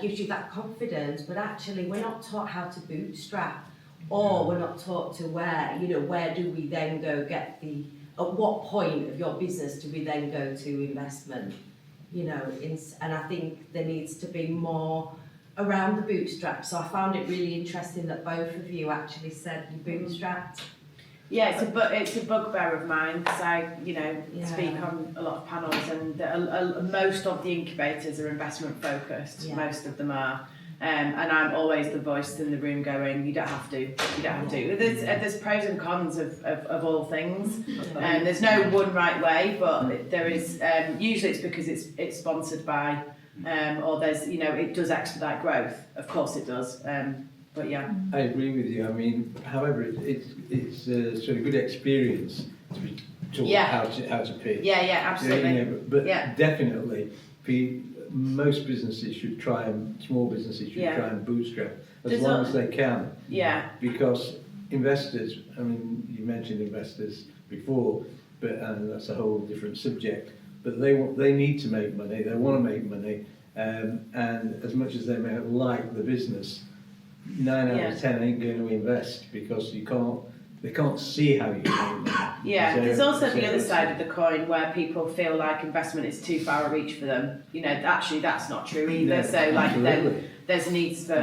gives you that confidence, but actually we're not taught how to bootstrap, or we're not taught to where do we then go get at what point of your business do we then go to investment, you know, and I think there needs to be more around the bootstrap. So I found it really interesting that both of you actually said you bootstrapped. Yeah, it's a bugbear of mine because I, speak on a lot of panels, and most of the incubators are investment focused. Yeah. Most of them are, and I'm always the voice in the room going, "You don't have to. You don't have to." There's pros and cons of all things, and there's no one right way, but there is. Usually, it's because it's sponsored by, or there's it does expedite growth. Of course, it does. But yeah, I agree with you. I mean, however, it's a sort of good experience to be taught how to pitch. Yeah, absolutely. But definitely, most businesses should small businesses should try and bootstrap as long as they can. Yeah. Because investors, I mean, you mentioned investors before, but that's a whole different subject. But they need to make money. They want to make money, and as much as they may like the business, 9 out of 10 ain't going to invest because they can't see how you can make money. Yeah, there's also the other side of the coin where people feel like investment is too far a reach for them. Actually that's not true either. So there's needs for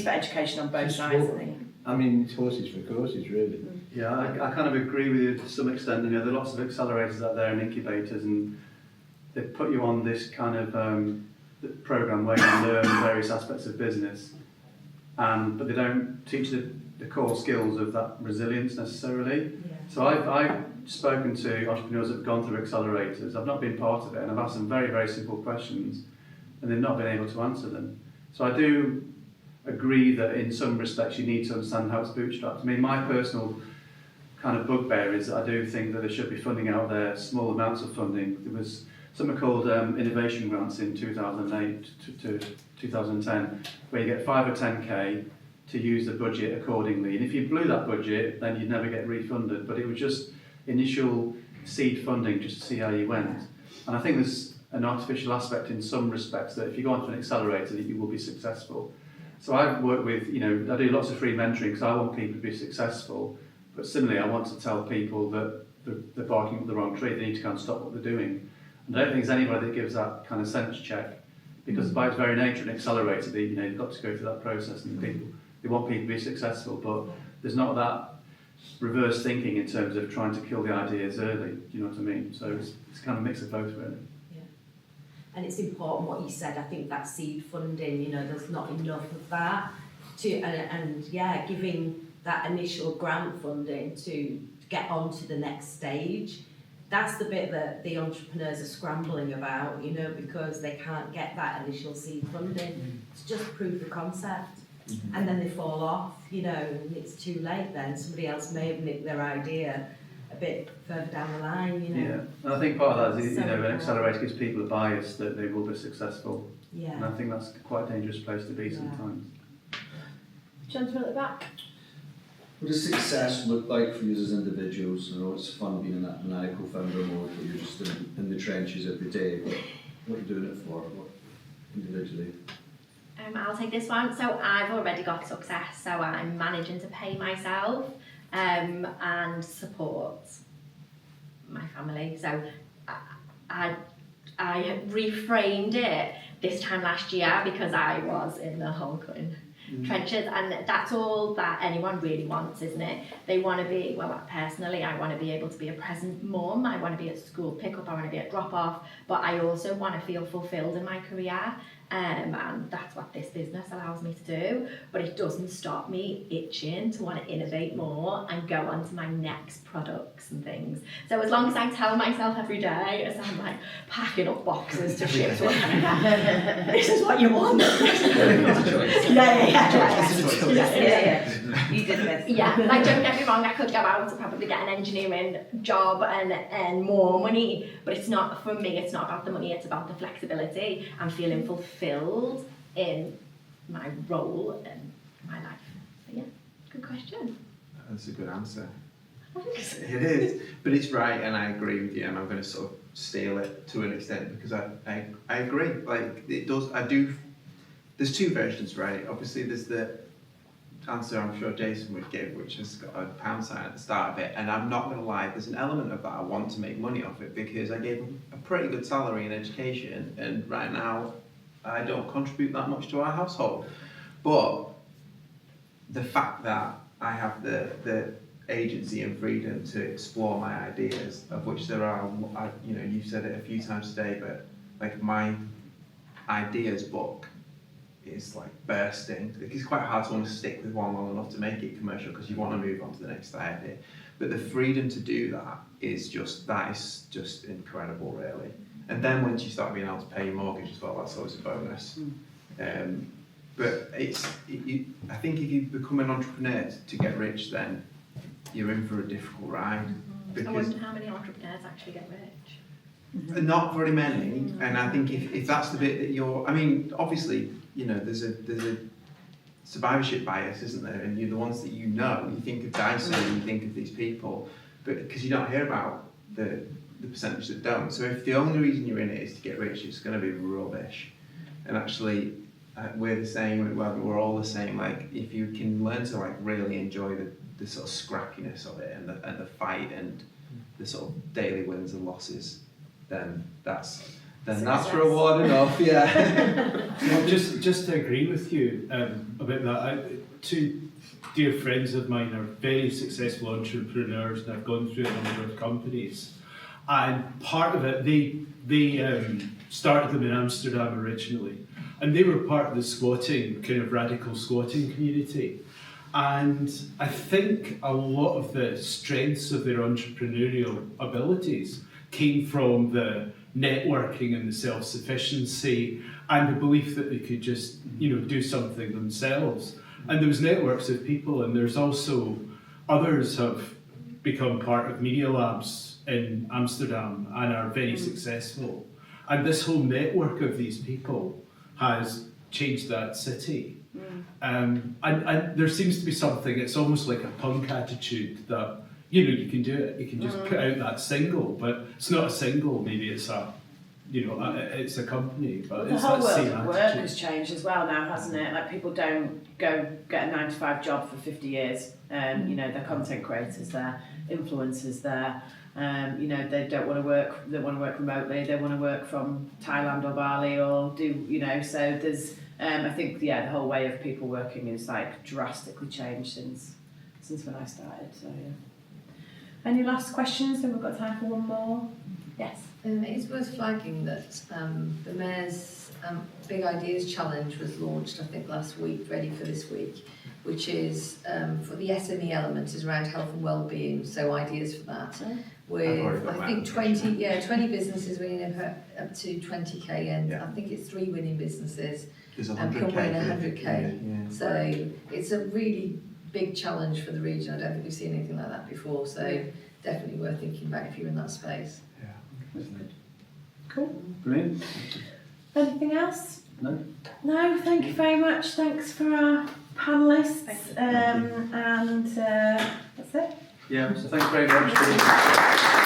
education on both sides, I think. I mean, it's horses for courses, really. Yeah, I kind of agree with you to some extent. There are lots of accelerators out there and incubators, and they put you on this kind of program where you learn various aspects of business. But they don't teach the core skills of that resilience necessarily. Yeah. So I've spoken to entrepreneurs that have gone through accelerators. I've not been part of it, and I've asked them very, very simple questions, and they've not been able to answer them. So I do agree that in some respects you need to understand how it's bootstrapped. I mean, my personal kind of bugbear is that I do think that there should be funding out there, small amounts of funding. There was something called innovation grants in 2008 to 2010, where you get 5 or 10k to use the budget accordingly. And if you blew that budget, then you'd never get refunded. But it was just initial seed funding just to see how you went. And I think there's an artificial aspect in some respects that if you go onto an accelerator, that you will be successful. So I work with, I do lots of free mentoring because I want people to be successful. But similarly, I want to tell people that they're barking up the wrong tree. They need to kind of stop what they're doing. And I don't think there's anybody that gives that kind of sense check, because by its very nature, an accelerator, they've got to go through that process, and they want people to be successful, but there's not that reverse thinking in terms of trying to kill the ideas early. Do you know what I mean? So it's kind of a mix of both, really. Yeah. And it's important what you said. I think that seed funding, you know, there's not enough of that and giving that initial grant funding to get on to the next stage. That's the bit that the entrepreneurs are scrambling about, you know, because they can't get that initial seed funding to just prove the concept. And then they fall off, you know, and it's too late then. Somebody else may have nicked their idea a bit further down the line, you know. Yeah, and I think part of that is, you know, an accelerator gives people a bias that they will be successful. Yeah. And I think that's quite a dangerous place to be sometimes. Gentleman at the back. What does success look like for you as individuals? I know it's fun being in that maniacal founder mode, but you're just in the trenches every day. But what are you doing it for? What individually? I'll take this one. So I've already got success, so I'm managing to pay myself and support my family. So I reframed it this time last year because I was in the whole cutting trenches, and that's all that anyone really wants, isn't it? They want to be, well, personally, I want to be able to be a present mum, I want to be at school pickup, I want to be at drop off, but I also want to feel fulfilled in my career. And that's what this business allows me to do, but it doesn't stop me itching to want to innovate more and go on to my next products and things. So as long as I tell myself every day, as I'm like packing up boxes to ship to America, this is what you want. Yeah. You did this. Yeah, like don't get me wrong, I could go out and probably get an engineering job and more money, but it's not, for me, it's not about the money, it's about the flexibility and feeling fulfilled in my role and my life. So yeah, good question. That's a good answer. It is, but it's right, and I agree with you, and I'm going to sort of steal it to an extent because I agree. Like it does, I do. There's two versions, right? Obviously, there's the answer I'm sure Jason would give, which has got a pound sign at the start of it, and I'm not going to lie, there's an element of that I want to make money off it because I gave a pretty good salary in education, and right now I don't contribute that much to our household. But the fact that I have the agency and freedom to explore my ideas, of which there are, you know, you've said it a few times today, but like my ideas book is like bursting. It's quite hard to want to stick with one long enough to make it commercial because you want to move on to the next idea. But the freedom to do that is just incredible, really. And then once you start being able to pay your mortgage as well, that's always a bonus. But I think if you become an entrepreneur to get rich, then you're in for a difficult ride. I wonder how many entrepreneurs actually get rich. Not very many, and I think if that's the bit that you're, I mean, obviously, you know, there's a survivorship bias, isn't there? And you're the ones that you know, you think of Dyson, and you think of these people, but because you don't hear about the percentage that don't. So if the only reason you're in it is to get rich, it's going to be rubbish. And actually, we're the same. Well, we're all the same. Like if you can learn to like really enjoy the sort of scrappiness of it and the fight and the sort of daily wins and losses, then that's reward enough. Yeah. Well, just to agree with you about that, two dear friends of mine are very successful entrepreneurs and have gone through a number of companies. And part of it, they started them in Amsterdam originally, and they were part of the squatting, kind of radical squatting community. And I think a lot of the strengths of their entrepreneurial abilities came from the networking and the self-sufficiency and the belief that they could just, you know, do something themselves. And there was networks of people, and there's also others have become part of Media Labs in Amsterdam and are very successful. And this whole network of these people has changed that city. And there seems to be something, it's almost like a punk attitude that, you know, you can do it, you can just put out that single, but it's not a single, maybe it's a, you know, it's a company, but The it's whole that world same of work attitude. has changed as well now, hasn't it? Like people don't go get a 9-to-5 job for 50 years. You know, they're content creators, they're influencers, they're you know, they don't want to work. They want to work remotely. They want to work from Thailand or Bali or do, you know. So there's, I think, the whole way of people working is like drastically changed since when I started. So yeah. Any last questions? Have we got time for one more? Yes. It's worth flagging that the Mayor's Big Ideas Challenge was launched, I think, last week, ready for this week, which is for the SME element is around health and well-being, so ideas for that. With, I think, 20 businesses winning up to 20k, and I think it's 3 winning businesses and can win 100k. So it's a really big challenge for the region. I don't think we've seen anything like that before, so definitely worth thinking about if you're in that space. Cool. Brilliant. Anything else? No. No, thank you very much. Thanks for our panellists. And that's it. Yeah, so thanks very much for